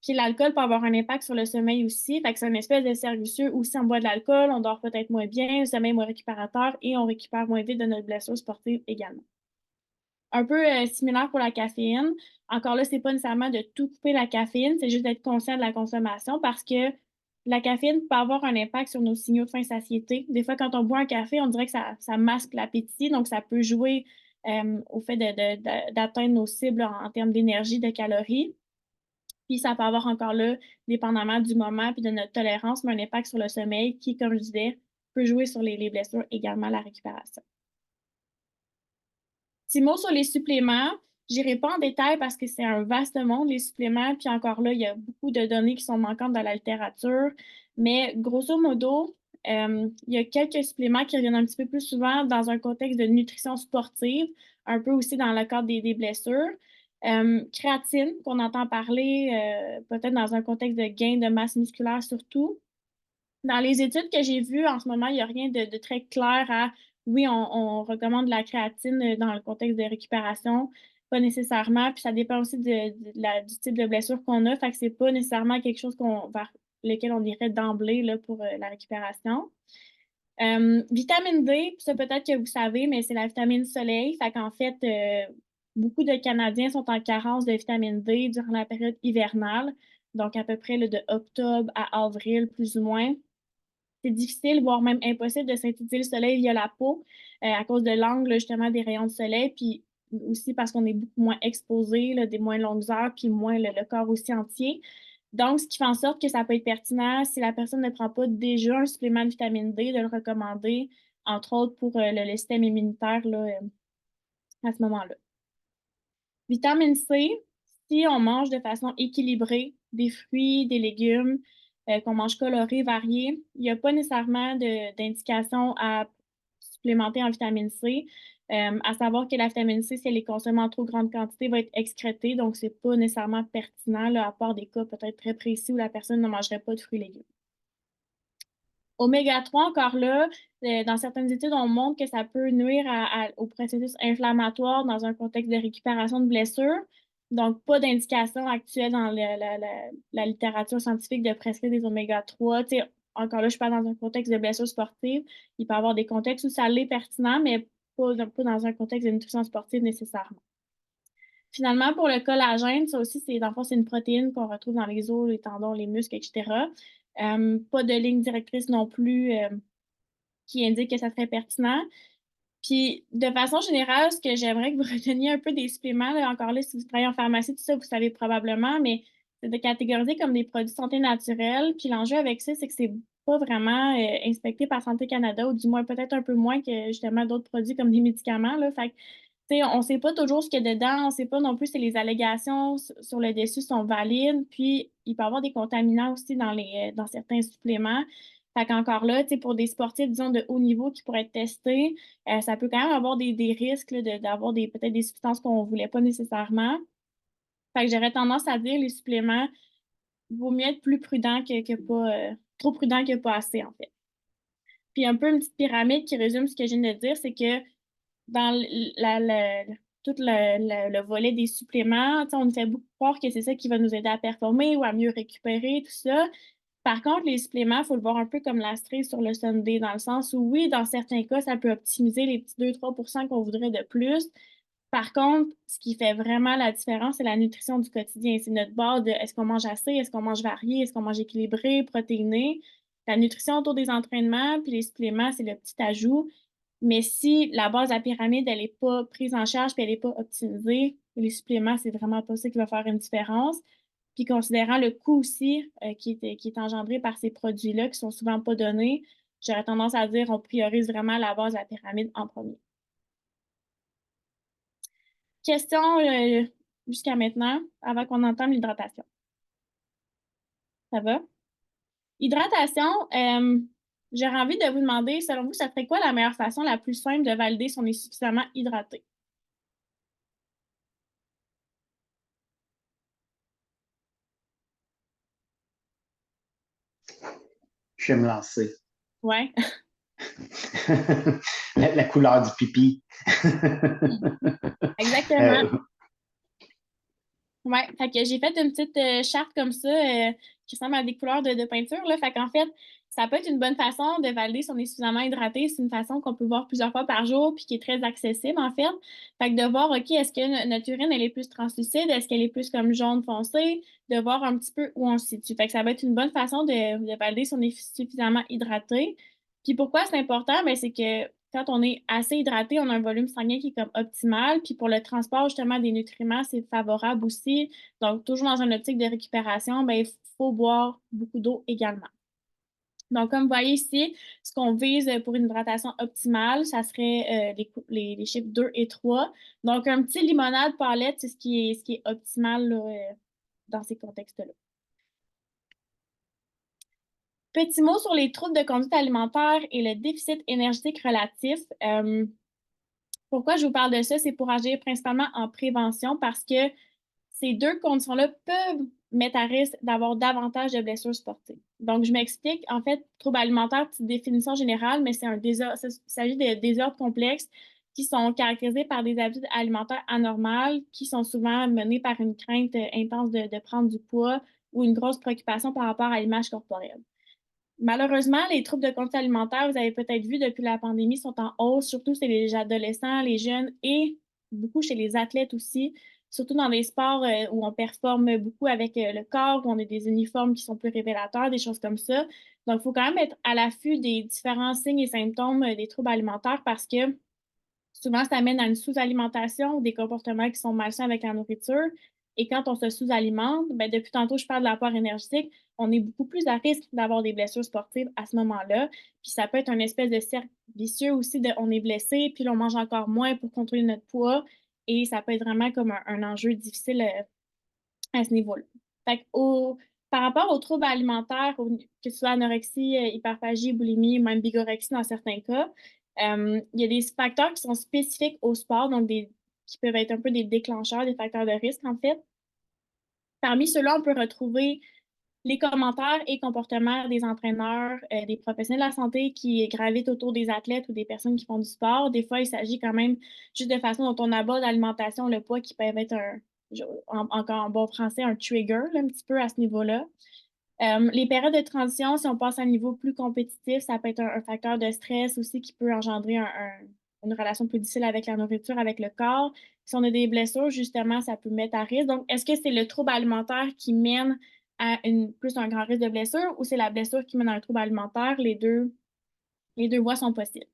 Puis l'alcool peut avoir un impact sur le sommeil aussi. Fait que c'est une espèce de cercle vicieux où si on boit de l'alcool, on dort peut-être moins bien, le sommeil est moins récupérateur et on récupère moins vite de notre blessure sportive également. Un peu similaire pour la caféine. Encore là, c'est pas nécessairement de tout couper la caféine, c'est juste d'être conscient de la consommation parce que la caféine peut avoir un impact sur nos signaux de faim-satiété. Des fois, quand on boit un café, on dirait que ça masque l'appétit, donc ça peut jouer au fait d'atteindre nos cibles en termes d'énergie, de calories. Puis ça peut avoir encore là, dépendamment du moment puis de notre tolérance, mais un impact sur le sommeil qui, comme je disais, peut jouer sur les blessures, également la récupération. Petit mot sur les suppléments. J'irai pas en détail parce que c'est un vaste monde, les suppléments. Puis encore là, il y a beaucoup de données qui sont manquantes dans la littérature. Mais grosso modo, il y a quelques suppléments qui reviennent un petit peu plus souvent dans un contexte de nutrition sportive, un peu aussi dans le cadre des blessures. Créatine, qu'on entend parler peut-être dans un contexte de gain de masse musculaire surtout. Dans les études que j'ai vues en ce moment, il n'y a rien de très clair à oui, on recommande la créatine dans le contexte de récupération, pas nécessairement. Puis ça dépend aussi du type de blessure qu'on a. Fait que c'est pas nécessairement quelque chose vers lequel on irait d'emblée là, pour la récupération. Vitamine D, ça peut-être que vous savez, mais c'est la vitamine soleil. Fait qu'en fait, beaucoup de Canadiens sont en carence de vitamine D durant la période hivernale, donc à peu près là, de octobre à avril, plus ou moins. C'est difficile, voire même impossible de synthétiser le soleil via la peau à cause de l'angle justement des rayons de soleil, puis aussi parce qu'on est beaucoup moins exposé, là, des moins longues heures, puis moins le corps aussi entier. Donc, ce qui fait en sorte que ça peut être pertinent si la personne ne prend pas déjà un supplément de vitamine D, de le recommander, entre autres pour le système immunitaire là, à ce moment-là. Vitamine C, si on mange de façon équilibrée des fruits, des légumes, qu'on mange colorés, variés, il n'y a pas nécessairement d'indication à supplémenter en vitamine C. À savoir que la vitamine C, si elle est consommée en trop grande quantité, va être excrétée, donc c'est pas nécessairement pertinent, là, à part des cas peut-être très précis où la personne ne mangerait pas de fruits et légumes. Oméga 3, encore là, dans certaines études, on montre que ça peut nuire au processus inflammatoire dans un contexte de récupération de blessures. Donc, pas d'indication actuelle dans la littérature scientifique de prescrire des oméga 3. Tu sais, encore là, je parle dans un contexte de blessure sportive. Il peut y avoir des contextes où ça l'est pertinent, mais pas dans un contexte de nutrition sportive nécessairement. Finalement, pour le collagène, ça aussi, dans le fond, c'est une protéine qu'on retrouve dans les os, les tendons, les muscles, etc. Pas de ligne directrice non plus qui indique que ça serait pertinent. Puis, de façon générale, ce que j'aimerais que vous reteniez un peu des suppléments, là, encore là, si vous travaillez en pharmacie, tout ça, vous savez probablement, mais c'est de catégoriser comme des produits de santé naturelle. Puis l'enjeu avec ça, c'est que c'est pas vraiment inspecté par Santé Canada, ou du moins peut-être un peu moins que justement d'autres produits comme des médicaments, là. Fait que, tu sais, on sait pas toujours ce qu'il y a dedans, on sait pas non plus si les allégations sur le dessus sont valides, puis il peut y avoir des contaminants aussi dans certains suppléments. Fait qu'encore là, tu sais, pour des sportifs, disons, de haut niveau qui pourraient être testés, ça peut quand même avoir des risques là, d'avoir peut-être des substances qu'on ne voulait pas nécessairement. Fait que j'aurais tendance à dire les suppléments, il vaut mieux être plus prudent que pas, trop prudent que pas assez, en fait. Puis un peu une petite pyramide qui résume ce que je viens de dire, c'est que dans tout le volet des suppléments, on nous fait beaucoup croire que c'est ça qui va nous aider à performer ou à mieux récupérer, tout ça. Par contre, les suppléments, il faut le voir un peu comme la cerise sur le sundae, dans le sens où oui, dans certains cas, ça peut optimiser les petits 2-3 qu'on voudrait de plus. Par contre, ce qui fait vraiment la différence, c'est la nutrition du quotidien. C'est notre base de est-ce qu'on mange assez, est-ce qu'on mange varié, est-ce qu'on mange équilibré, protéiné. La nutrition autour des entraînements, puis les suppléments, c'est le petit ajout. Mais si la base de la pyramide, elle n'est pas prise en charge puis elle n'est pas optimisée, les suppléments, c'est vraiment pas ça qui va faire une différence. Puis considérant le coût aussi qui est engendré par ces produits-là qui sont souvent pas donnés, j'aurais tendance à dire on priorise vraiment la base de la pyramide en premier. Question jusqu'à maintenant, avant qu'on entame l'hydratation. Ça va? Hydratation, j'aurais envie de vous demander, selon vous, ça serait quoi la meilleure façon, la plus simple de valider si on est suffisamment hydraté? Je vais me lancer. Ouais. La couleur du pipi. Exactement. Ouais, fait que j'ai fait une petite charte comme ça qui ressemble à des couleurs de peinture, là. Fait qu'en fait, ça peut être une bonne façon de valider si on est suffisamment hydraté. C'est une façon qu'on peut voir plusieurs fois par jour puis qui est très accessible, en fait. Fait que de voir, OK, est-ce que notre urine, elle est plus translucide? Est-ce qu'elle est plus comme jaune foncé? De voir un petit peu où on se situe. Fait que ça va être une bonne façon de valider si on est suffisamment hydraté. Puis pourquoi c'est important? Ben, c'est que quand on est assez hydraté, on a un volume sanguin qui est comme optimal. Puis pour le transport, justement, des nutriments, c'est favorable aussi. Donc, toujours dans une optique de récupération, ben, il faut boire beaucoup d'eau également. Donc, comme vous voyez ici, ce qu'on vise pour une hydratation optimale, ça serait les chiffres 2 et 3. Donc, un petit limonade palette, c'est ce qui est optimal là, dans ces contextes-là. Petit mot sur les troubles de conduite alimentaire et le déficit énergétique relatif. Pourquoi je vous parle de ça? C'est pour agir principalement en prévention parce que ces deux conditions-là peuvent mettre à risque d'avoir davantage de blessures sportives. Donc, je m'explique. En fait, trouble alimentaire, petite définition générale, mais c'est un désordre, il s'agit de désordres complexes qui sont caractérisés par des habitudes alimentaires anormales, qui sont souvent menés par une crainte intense de prendre du poids ou une grosse préoccupation par rapport à l'image corporelle. Malheureusement, les troubles de conduite alimentaire, vous avez peut-être vu depuis la pandémie, sont en hausse, surtout chez les adolescents, les jeunes et beaucoup chez les athlètes aussi, surtout dans les sports où on performe beaucoup avec le corps, où on a des uniformes qui sont plus révélateurs, des choses comme ça. Donc, il faut quand même être à l'affût des différents signes et symptômes des troubles alimentaires parce que souvent, ça amène à une sous-alimentation ou des comportements qui sont malsains avec la nourriture. Et quand on se sous-alimente, ben, depuis tantôt, je parle de l'apport énergétique, on est beaucoup plus à risque d'avoir des blessures sportives à ce moment-là. Puis ça peut être un espèce de cercle vicieux aussi de on est blessé, puis là, on mange encore moins pour contrôler notre poids. Et ça peut être vraiment comme un enjeu difficile à ce niveau-là. Fait que par rapport aux troubles alimentaires, que ce soit anorexie, hyperphagie, boulimie, même bigorexie dans certains cas, il y a des facteurs qui sont spécifiques au sport, donc qui peuvent être un peu des déclencheurs, des facteurs de risque, en fait. Parmi ceux-là, on peut retrouver les commentaires et comportements des entraîneurs, des professionnels de la santé qui gravitent autour des athlètes ou des personnes qui font du sport. Des fois, il s'agit quand même juste de façon dont on aborde l'alimentation, le poids qui peut être encore en bon français, un trigger, là, un petit peu à ce niveau-là. Les périodes de transition, si on passe à un niveau plus compétitif, ça peut être un facteur de stress aussi qui peut engendrer une relation plus difficile avec la nourriture, avec le corps. Si on a des blessures, justement, ça peut mettre à risque. Donc, est-ce que c'est le trouble alimentaire qui mène à plus un grand risque de blessure ou c'est la blessure qui mène à un trouble alimentaire? Les deux voies sont possibles.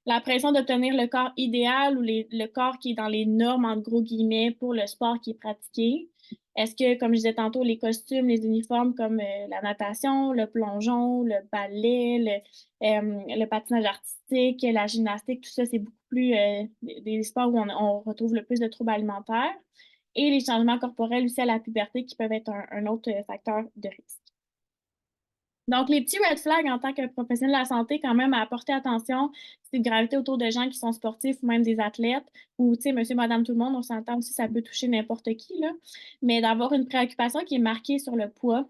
La pression d'obtenir le corps idéal ou le corps qui est dans les normes, entre gros guillemets, pour le sport qui est pratiqué. Est-ce que, comme je disais tantôt, les costumes, les uniformes comme la natation, le plongeon, le ballet, le patinage artistique, la gymnastique, tout ça, c'est beaucoup plus des sports où on retrouve le plus de troubles alimentaires. Et les changements corporels aussi à la puberté qui peuvent être un autre facteur de risque. Donc, les petits red flags en tant que professionnel de la santé, quand même, à apporter attention, c'est de graviter autour de gens qui sont sportifs ou même des athlètes, ou, tu sais, monsieur, madame, tout le monde, on s'entend aussi, ça peut toucher n'importe qui, là. Mais d'avoir une préoccupation qui est marquée sur le poids,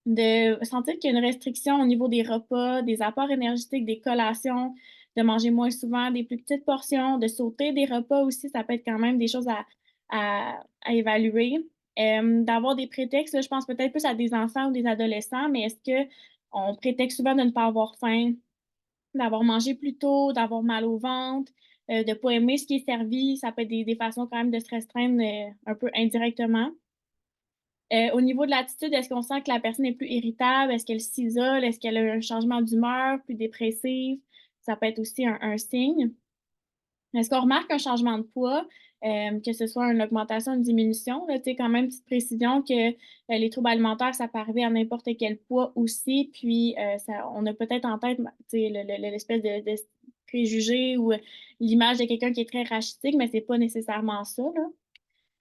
de sentir qu'il y a une restriction au niveau des repas, des apports énergétiques, des collations, de manger moins souvent, des plus petites portions, de sauter des repas aussi, ça peut être quand même des choses à évaluer. D'avoir des prétextes, là, je pense peut-être plus à des enfants ou des adolescents, mais est-ce qu'on prétexte souvent de ne pas avoir faim, d'avoir mangé plus tôt, d'avoir mal au ventre, de ne pas aimer ce qui est servi? Ça peut être des façons quand même de se restreindre un peu indirectement. Au niveau de l'attitude, est-ce qu'on sent que la personne est plus irritable? Est-ce qu'elle s'isole? Est-ce qu'elle a un changement d'humeur, plus dépressive? Ça peut être aussi un signe. Est-ce qu'on remarque un changement de poids, que ce soit une augmentation, une diminution? Là, tu sais, quand même, petite précision que les troubles alimentaires, ça peut arriver à n'importe quel poids aussi. Puis, on a peut-être en tête, tu sais, l'espèce de préjugé ou l'image de quelqu'un qui est très rachitique, mais c'est pas nécessairement ça, là.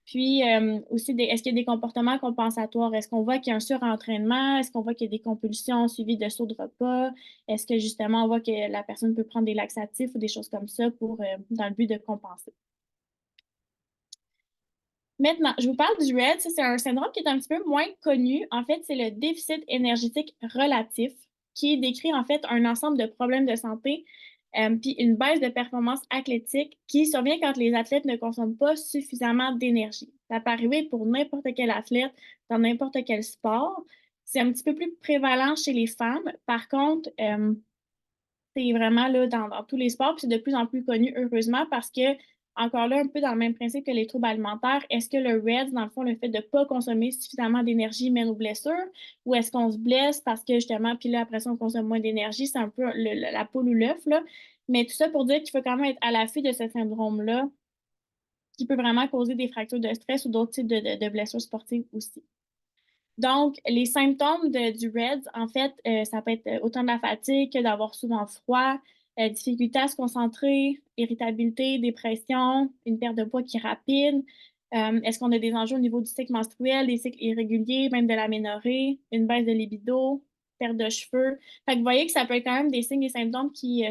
Puis aussi, est-ce qu'il y a des comportements compensatoires? Est-ce qu'on voit qu'il y a un surentraînement? Est-ce qu'on voit qu'il y a des compulsions suivies de sauts de repas? Est-ce que justement, on voit que la personne peut prendre des laxatifs ou des choses comme ça dans le but de compenser? Maintenant, je vous parle du RED. Ça, c'est un syndrome qui est un petit peu moins connu. En fait, c'est le déficit énergétique relatif qui décrit en fait un ensemble de problèmes de santé puis une baisse de performance athlétique qui survient quand les athlètes ne consomment pas suffisamment d'énergie. Ça peut arriver pour n'importe quel athlète dans n'importe quel sport. C'est un petit peu plus prévalent chez les femmes. Par contre, c'est vraiment là dans tous les sports, puis c'est de plus en plus connu, heureusement, parce que encore là, un peu dans le même principe que les troubles alimentaires, est-ce que le REDS, dans le fond, le fait de ne pas consommer suffisamment d'énergie mène aux blessures, ou est-ce qu'on se blesse parce que justement, puis là, après ça, on consomme moins d'énergie, c'est un peu la poule ou l'œuf, là. Mais tout ça pour dire qu'il faut quand même être à l'affût de ce syndrome-là, qui peut vraiment causer des fractures de stress ou d'autres types de blessures sportives aussi. Donc, les symptômes du REDS, en fait, ça peut être autant de la fatigue que d'avoir souvent froid, difficulté à se concentrer, irritabilité, dépression, une perte de poids qui est rapide. Est-ce qu'on a des enjeux au niveau du cycle menstruel, des cycles irréguliers, même de l'aménorrhée, une baisse de libido, perte de cheveux? Fait que vous voyez que ça peut être quand même des signes et symptômes qui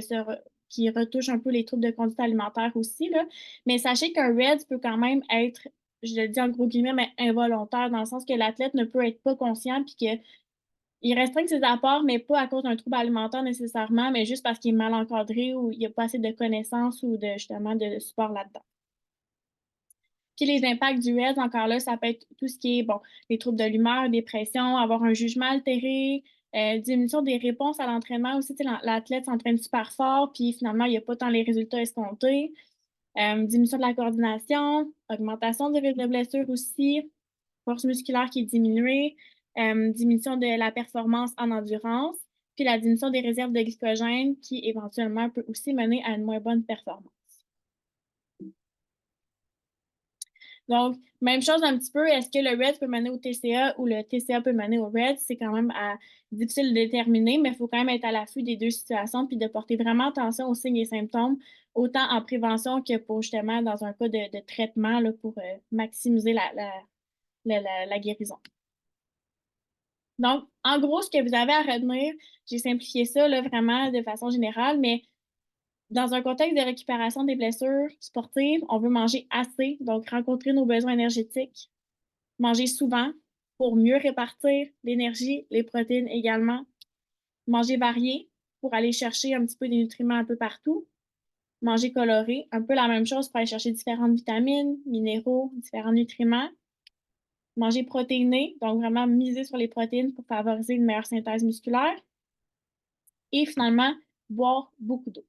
retouchent un peu les troubles de conduite alimentaire aussi, là. Mais sachez qu'un REDS peut quand même être, je le dis en gros guillemets, mais involontaire, dans le sens que l'athlète ne peut être pas conscient puis qu'il restreint ses apports, mais pas à cause d'un trouble alimentaire nécessairement, mais juste parce qu'il est mal encadré ou il n'y a pas assez de connaissances ou de justement de support là-dedans. Puis les impacts du RED, encore là, ça peut être tout ce qui est, bon, les troubles de l'humeur, dépression, avoir un jugement altéré, diminution des réponses à l'entraînement aussi. L'athlète s'entraîne super fort, puis finalement, il n'y a pas tant les résultats escomptés. Diminution de la coordination, augmentation du risque de blessure aussi, force musculaire qui est diminuée, diminution de la performance en endurance, puis la diminution des réserves de glycogène qui éventuellement peut aussi mener à une moins bonne performance. Donc, même chose un petit peu, est-ce que le RED peut mener au TCA ou le TCA peut mener au RED? C'est quand même difficile de déterminer, mais il faut quand même être à l'affût des deux situations puis de porter vraiment attention aux signes et symptômes, autant en prévention que pour justement dans un cas de traitement là, pour maximiser la guérison. Donc, en gros, ce que vous avez à retenir, j'ai simplifié ça là, vraiment de façon générale, mais dans un contexte de récupération des blessures sportives, on veut manger assez, donc rencontrer nos besoins énergétiques, manger souvent pour mieux répartir l'énergie, les protéines également, manger varié pour aller chercher un petit peu des nutriments un peu partout, manger coloré, un peu la même chose pour aller chercher différentes vitamines, minéraux, différents nutriments, manger protéiné, donc vraiment miser sur les protéines pour favoriser une meilleure synthèse musculaire, et finalement, boire beaucoup d'eau.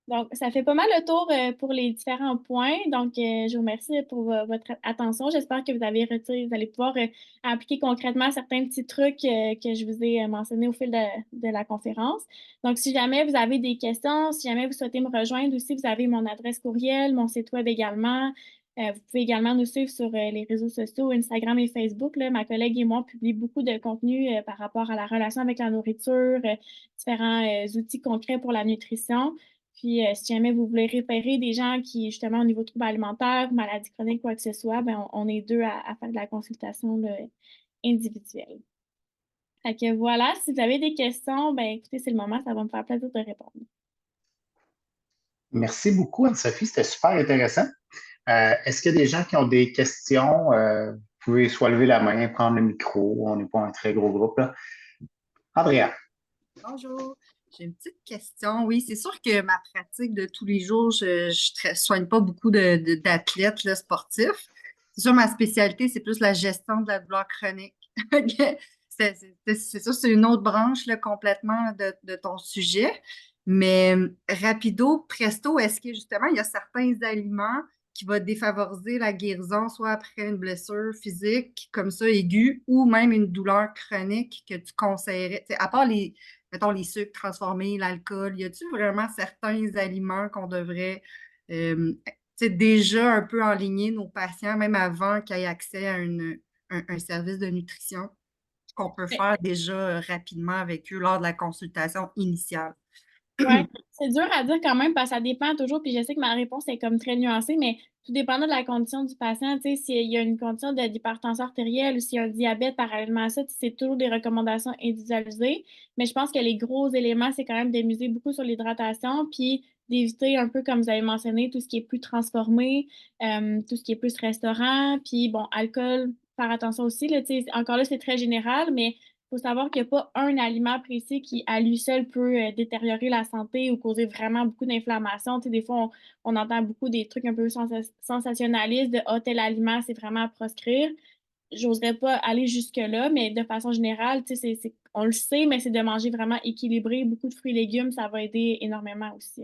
Donc, ça fait pas mal le tour pour les différents points. Donc, je vous remercie pour votre attention. J'espère que vous allez pouvoir appliquer concrètement certains petits trucs que je vous ai mentionnés au fil de la conférence. Donc, si jamais vous avez des questions, si jamais vous souhaitez me rejoindre aussi, vous avez mon adresse courriel, mon site web également. Vous pouvez également nous suivre sur les réseaux sociaux, Instagram et Facebook. Là. Ma collègue et moi publions beaucoup de contenu par rapport à la relation avec la nourriture, différents outils concrets pour la nutrition. Puis, si jamais vous voulez repérer des gens qui, justement, au niveau de troubles alimentaires, maladies chroniques, quoi que ce soit, ben, on est deux à faire de la consultation là, individuelle. Fait que voilà, si vous avez des questions, ben écoutez, c'est le moment, ça va me faire plaisir de répondre. Merci beaucoup, Anne-Sophie. C'était super intéressant. Est-ce qu'il y a des gens qui ont des questions? Vous pouvez soit lever la main, prendre le micro. On n'est pas un très gros groupe, là. Andrea. Bonjour, j'ai une petite question. Oui, c'est sûr que ma pratique de tous les jours, je ne soigne pas beaucoup d'athlètes là, sportifs. C'est sûr, ma spécialité, c'est plus la gestion de la douleur chronique. C'est sûr, c'est une autre branche là, complètement de ton sujet. Mais rapido, presto, est-ce que justement, il y a certains aliments qui vont défavoriser la guérison, soit après une blessure physique comme ça, aiguë, ou même une douleur chronique que tu conseillerais? T'sais, à part mettons, les sucres transformés, l'alcool, y a-t-il vraiment certains aliments qu'on devrait déjà un peu enligner nos patients, même avant qu'ils aient accès à un service de nutrition, qu'on peut faire déjà rapidement avec eux lors de la consultation initiale? Ouais, c'est dur à dire quand même parce que ça dépend toujours, puis je sais que ma réponse est comme très nuancée, mais tout dépendant de la condition du patient, tu sais, s'il y a une condition d'hypertension artérielle ou s'il y a un diabète parallèlement à ça, c'est toujours des recommandations individualisées, mais je pense que les gros éléments, c'est quand même de miser beaucoup sur l'hydratation, puis d'éviter un peu, comme vous avez mentionné, tout ce qui est plus transformé, tout ce qui est plus restaurant, puis bon, alcool, faire attention aussi, là, tu sais, encore là, c'est très général, mais faut savoir qu'il n'y a pas un aliment précis qui, à lui seul, peut détériorer la santé ou causer vraiment beaucoup d'inflammation. Tu sais, des fois, on entend beaucoup des trucs un peu sensationnalistes de «Ah, tel aliment, c'est vraiment à proscrire». J'oserais pas aller jusque-là, mais de façon générale, tu sais, on le sait, mais c'est de manger vraiment équilibré. Beaucoup de fruits et légumes, ça va aider énormément aussi.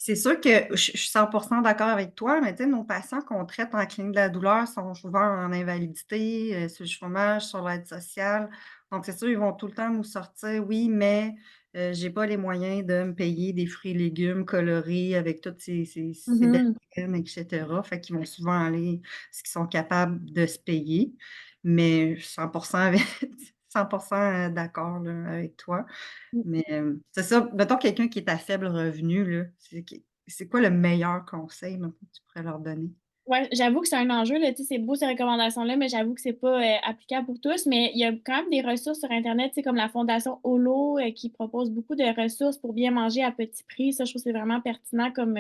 C'est sûr que je suis 100% d'accord avec toi, mais tu sais, nos patients qu'on traite en clinique de la douleur sont souvent en invalidité, sur le chômage, sur l'aide sociale. Donc, c'est sûr, ils vont tout le temps nous sortir, oui, mais j'ai pas les moyens de me payer des fruits et légumes colorés avec toutes ces Mhm. bactéries, etc. Fait qu'ils vont souvent aller ce qu'ils sont capables de se payer. Mais je suis 100% avec, 100% d'accord là, avec toi. Mais c'est ça, mettons quelqu'un qui est à faible revenu, là, c'est quoi le meilleur conseil là, que tu pourrais leur donner? Ouais, j'avoue que c'est un enjeu, là, tu sais, c'est beau ces recommandations-là, mais j'avoue que c'est pas applicable pour tous. Mais il y a quand même des ressources sur Internet, tu sais, comme la Fondation Holo, qui propose beaucoup de ressources pour bien manger à petit prix. Ça, je trouve que c'est vraiment pertinent comme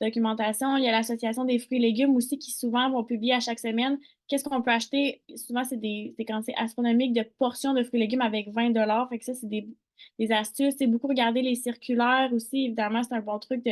documentation. Il y a l'Association des fruits et légumes aussi qui souvent vont publier à chaque semaine qu'est-ce qu'on peut acheter. Souvent, c'est quand c'est astronomique de portions de fruits et légumes avec 20 $. Fait que ça, c'est des astuces. C'est beaucoup regarder les circulaires aussi. Évidemment, c'est un bon truc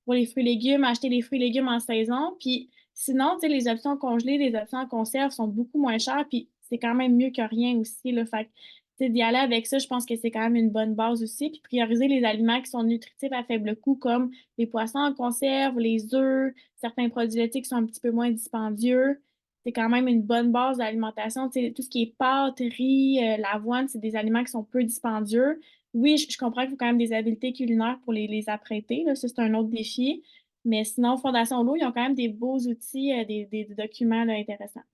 pour les fruits et légumes, acheter des fruits et légumes en saison. Puis sinon, tu sais, les options congelées, les options en conserve sont beaucoup moins chères, puis c'est quand même mieux que rien aussi, là. Fait que, tu sais, d'y aller avec ça, je pense que c'est quand même une bonne base aussi. Puis prioriser les aliments qui sont nutritifs à faible coût, comme les poissons en conserve, les œufs, certains produits laitiers qui sont un petit peu moins dispendieux. C'est quand même une bonne base d'alimentation. Tu sais, tout ce qui est pâtes, riz, l'avoine, c'est des aliments qui sont peu dispendieux. Oui, je comprends qu'il faut quand même des habiletés culinaires pour les apprêter, là. Ça, c'est un autre défi. Mais sinon, Fondation L'eau, ils ont quand même des beaux outils, des documents là, intéressants.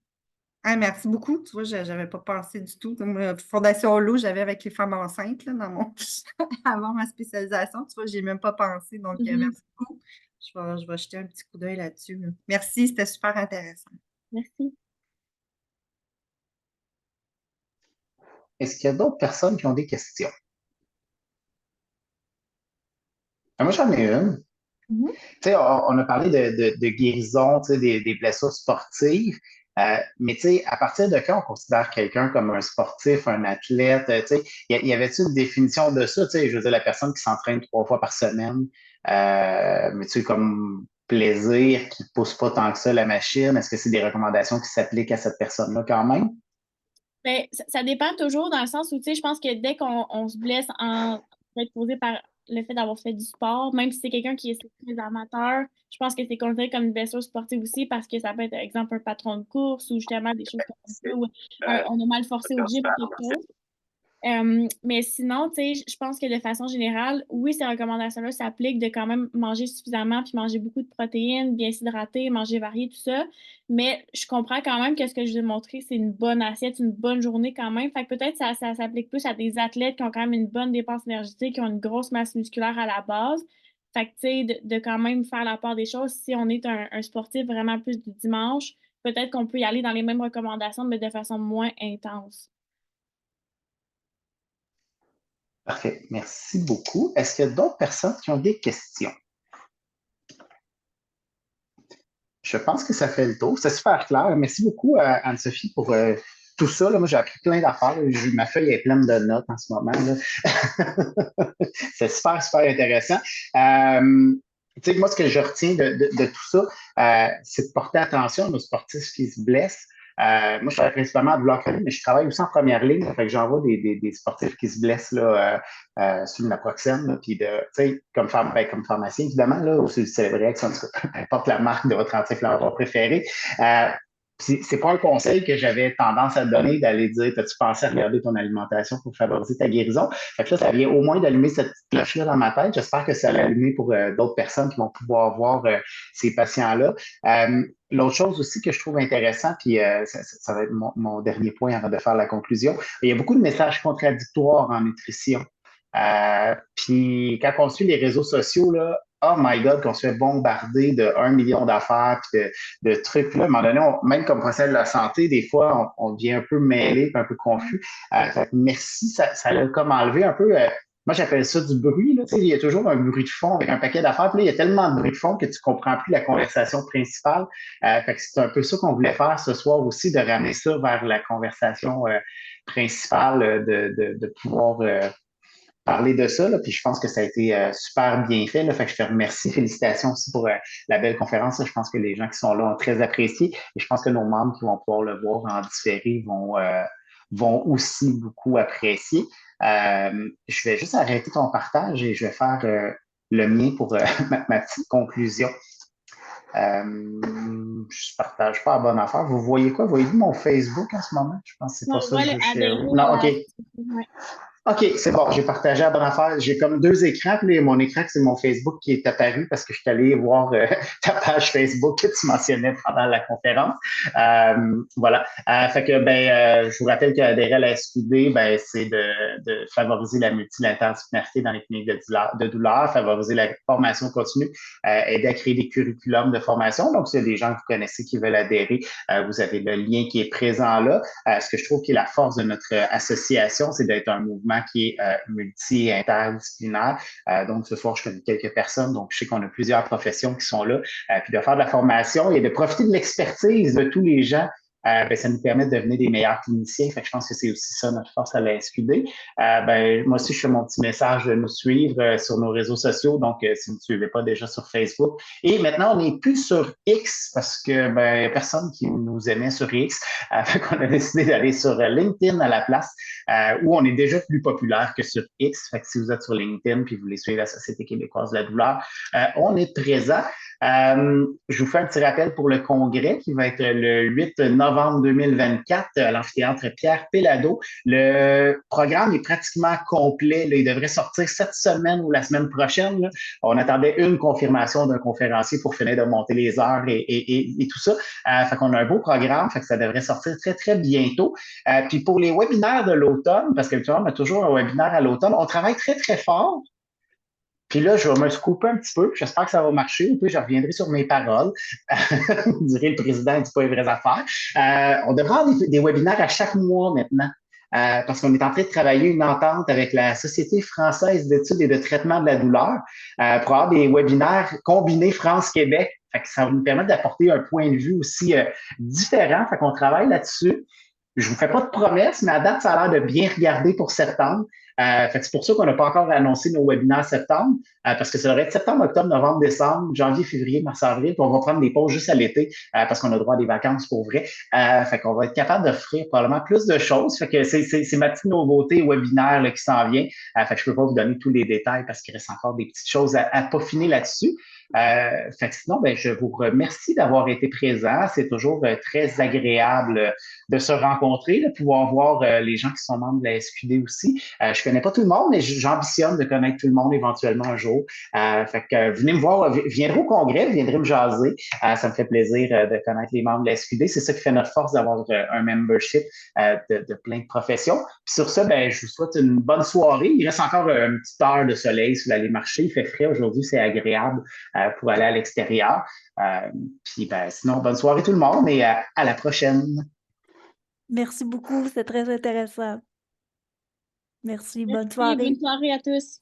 Ah, merci beaucoup. Tu vois, j'avais pas pensé du tout. Moi, Fondation L'eau, j'avais avec les femmes enceintes là, dans mon avant ma spécialisation. Tu vois, j'ai même pas pensé. Donc, Mhm. merci beaucoup. Je vais jeter un petit coup d'œil là-dessus, là. Merci, c'était super intéressant. Merci. Est-ce qu'il y a d'autres personnes qui ont des questions? Moi, j'en ai une. Mhm. Tu sais, on a parlé de guérison, tu sais, des blessures sportives. Mais tu sais, à partir de quand on considère quelqu'un comme un sportif, un athlète, tu sais, y avait-tu une définition de ça? Tu sais, je veux dire, la personne qui s'entraîne 3 fois par semaine, mais tu sais, comme plaisir, qui pousse pas tant que ça la machine, est-ce que c'est des recommandations qui s'appliquent à cette personne-là quand même? Ben, ça dépend toujours dans le sens où, tu sais, je pense que dès qu'on se blesse peut être causé par le fait d'avoir fait du sport, même si c'est quelqu'un qui est très amateur, je pense que c'est considéré comme une blessure sportive aussi parce que ça peut être, par exemple, un patron de course ou justement des choses comme ça, ou on a mal forcé au gym ou quelque chose. Mais sinon, tu sais, je pense que de façon générale, oui, ces recommandations-là s'appliquent de quand même manger suffisamment, puis manger beaucoup de protéines, bien s'hydrater, manger varié, tout ça. Mais je comprends quand même que ce que je vous ai montré, c'est une bonne assiette, une bonne journée quand même. Fait que peut-être ça s'applique plus à des athlètes qui ont quand même une bonne dépense énergétique, qui ont une grosse masse musculaire à la base. Fait que, tu sais, de quand même faire la part des choses, si on est un sportif vraiment plus du dimanche, peut-être qu'on peut y aller dans les mêmes recommandations, mais de façon moins intense. Parfait. Merci beaucoup. Est-ce qu'il y a d'autres personnes qui ont des questions? Je pense que ça fait le tour. C'est super clair. Merci beaucoup, Anne-Sophie, pour tout ça. Là, moi, j'ai appris plein d'affaires. Ma feuille est pleine de notes en ce moment. Là. C'est super, super intéressant. Tu sais, moi, ce que je retiens de tout ça, c'est de porter attention aux sportifs qui se blessent. Moi, je travaille principalement à Bloc mais je travaille aussi en première ligne. Fait que j'envoie des sportifs qui se blessent là, sur le naproxène. Là, puis comme pharmacien, évidemment, là, ou sur le Celebrex, en tout cas, peu importe la marque de votre anti-inflammatoire préféré. Euh, c'est pas un conseil que j'avais tendance à te donner d'aller dire, as-tu pensé à regarder ton alimentation pour favoriser ta guérison? Fait que là, ça vient au moins d'allumer cette petite cloche-là dans ma tête. J'espère que ça va allumer pour d'autres personnes qui vont pouvoir voir ces patients-là. L'autre chose aussi que je trouve intéressant, puis ça va être mon dernier point avant de faire la conclusion, il y a beaucoup de messages contradictoires en nutrition. Puis quand on suit les réseaux sociaux, là, oh my God, qu'on se fait bombarder de 1 million d'affaires, puis de trucs. Là, à un moment donné, même comme professionnel de la santé, des fois, on devient un peu mêlé, puis un peu confus. Fait que merci, ça a comme enlevé un peu. Moi, j'appelle ça du bruit. Là, tu sais, il y a toujours un bruit de fond avec un paquet d'affaires. Puis là, il y a tellement de bruit de fond que tu ne comprends plus la conversation principale. Fait que c'est un peu ça qu'on voulait faire ce soir aussi, de ramener ça vers la conversation principale, de pouvoir parler de ça. Là, puis je pense que ça a été super bien fait. Là, fait que je te remercie. Félicitations aussi pour la belle conférence. Là. Je pense que les gens qui sont là ont très apprécié. Et je pense que nos membres qui vont pouvoir le voir en différé vont aussi beaucoup apprécier. Je vais juste arrêter ton partage et je vais faire le mien pour ma petite conclusion. Je ne partage pas la bonne affaire. Vous voyez quoi? Voyez-vous mon Facebook en ce moment? Je pense que c'est pas On ça voit que le je share. adhérer Non, à OK. la... Ouais. OK, c'est bon, j'ai partagé la bonne affaire. J'ai comme deux écrans, puis mon écran, c'est mon Facebook qui est apparu parce que je suis allé voir ta page Facebook que tu mentionnais pendant la conférence. Voilà. Fait que je vous rappelle qu'adhérer à la SQD, c'est de favoriser la multilatéralité dans les cliniques de douleur, favoriser la formation continue, aider à créer des curriculums de formation. Donc, s'il y a des gens que vous connaissez qui veulent adhérer, vous avez le lien qui est présent là. Ce que je trouve qui est la force de notre association, c'est d'être un mouvement qui est multi- et interdisciplinaire. Donc, ce soir, je connais quelques personnes, donc je sais qu'on a plusieurs professions qui sont là. Puis de faire de la formation et de profiter de l'expertise de tous les gens, ça nous permet de devenir des meilleurs cliniciens. Fait que je pense que c'est aussi ça notre force à la SQD. Moi aussi, je fais mon petit message de nous suivre sur nos réseaux sociaux. Donc, si vous ne suivez pas déjà sur Facebook. Et maintenant, on n'est plus sur X parce que il n'y a personne qui nous aimait sur X. Fait qu'on a décidé d'aller sur LinkedIn à la place, où on est déjà plus populaire que sur X. Fait que si vous êtes sur LinkedIn puis vous voulez suivre la Société québécoise de la douleur, on est présent. Je vous fais un petit rappel pour le congrès qui va être le 8 novembre 2024 à l'amphithéâtre Pierre Péladeau. Le programme est pratiquement complet. Là. Il devrait sortir cette semaine ou la semaine prochaine. Là. On attendait une confirmation d'un conférencier pour finir de monter les heures et tout ça. Fait qu'on a un beau programme, fait que ça devrait sortir très, très bientôt. Puis pour les webinaires de l'automne, parce qu'habituellement, on a toujours un webinaire à l'automne, on travaille très, très fort. Puis là, je vais me scooper un petit peu. J'espère que ça va marcher. Ou puis je reviendrai sur mes paroles. Dirait le président, il dit pas les vraies affaires. On devra avoir des webinaires à chaque mois maintenant. Parce qu'on est en train de travailler une entente avec la Société française d'études et de traitement de la douleur pour avoir des webinaires combinés France-Québec. Fait que ça va nous permettre d'apporter un point de vue aussi différent. Fait qu'on travaille là-dessus. Je vous fais pas de promesses, mais à date, ça a l'air de bien regarder pour septembre. Fait que c'est pour ça qu'on n'a pas encore annoncé nos webinaires septembre, parce que ça devrait être septembre, octobre, novembre, décembre, janvier, février, mars, avril, puis on va prendre des pauses juste à l'été, parce qu'on a droit à des vacances pour vrai. Fait qu'on va être capable d'offrir probablement plus de choses. Fait que c'est ma petite nouveauté webinaire là, qui s'en vient. Fait que je peux pas vous donner tous les détails parce qu'il reste encore des petites choses à peaufiner là-dessus. Fait que sinon, je vous remercie d'avoir été présent. C'est toujours très agréable de se rencontrer, de pouvoir voir les gens qui sont membres de la SQD aussi. Je connais pas tout le monde, mais j'ambitionne de connaître tout le monde éventuellement un jour. Fait que venez me voir, viendrez au congrès, viendrez me jaser. Ça me fait plaisir de connaître les membres de la SQD. C'est ça qui fait notre force d'avoir un membership de plein de professions. Puis sur ça, je vous souhaite une bonne soirée. Il reste encore une petite heure de soleil si vous allez marcher. Il fait frais aujourd'hui, c'est agréable pour aller à l'extérieur. Puis sinon, bonne soirée tout le monde et à la prochaine. Merci beaucoup, c'est très intéressant. Merci, bonne Merci, soirée. bonne soirée à tous.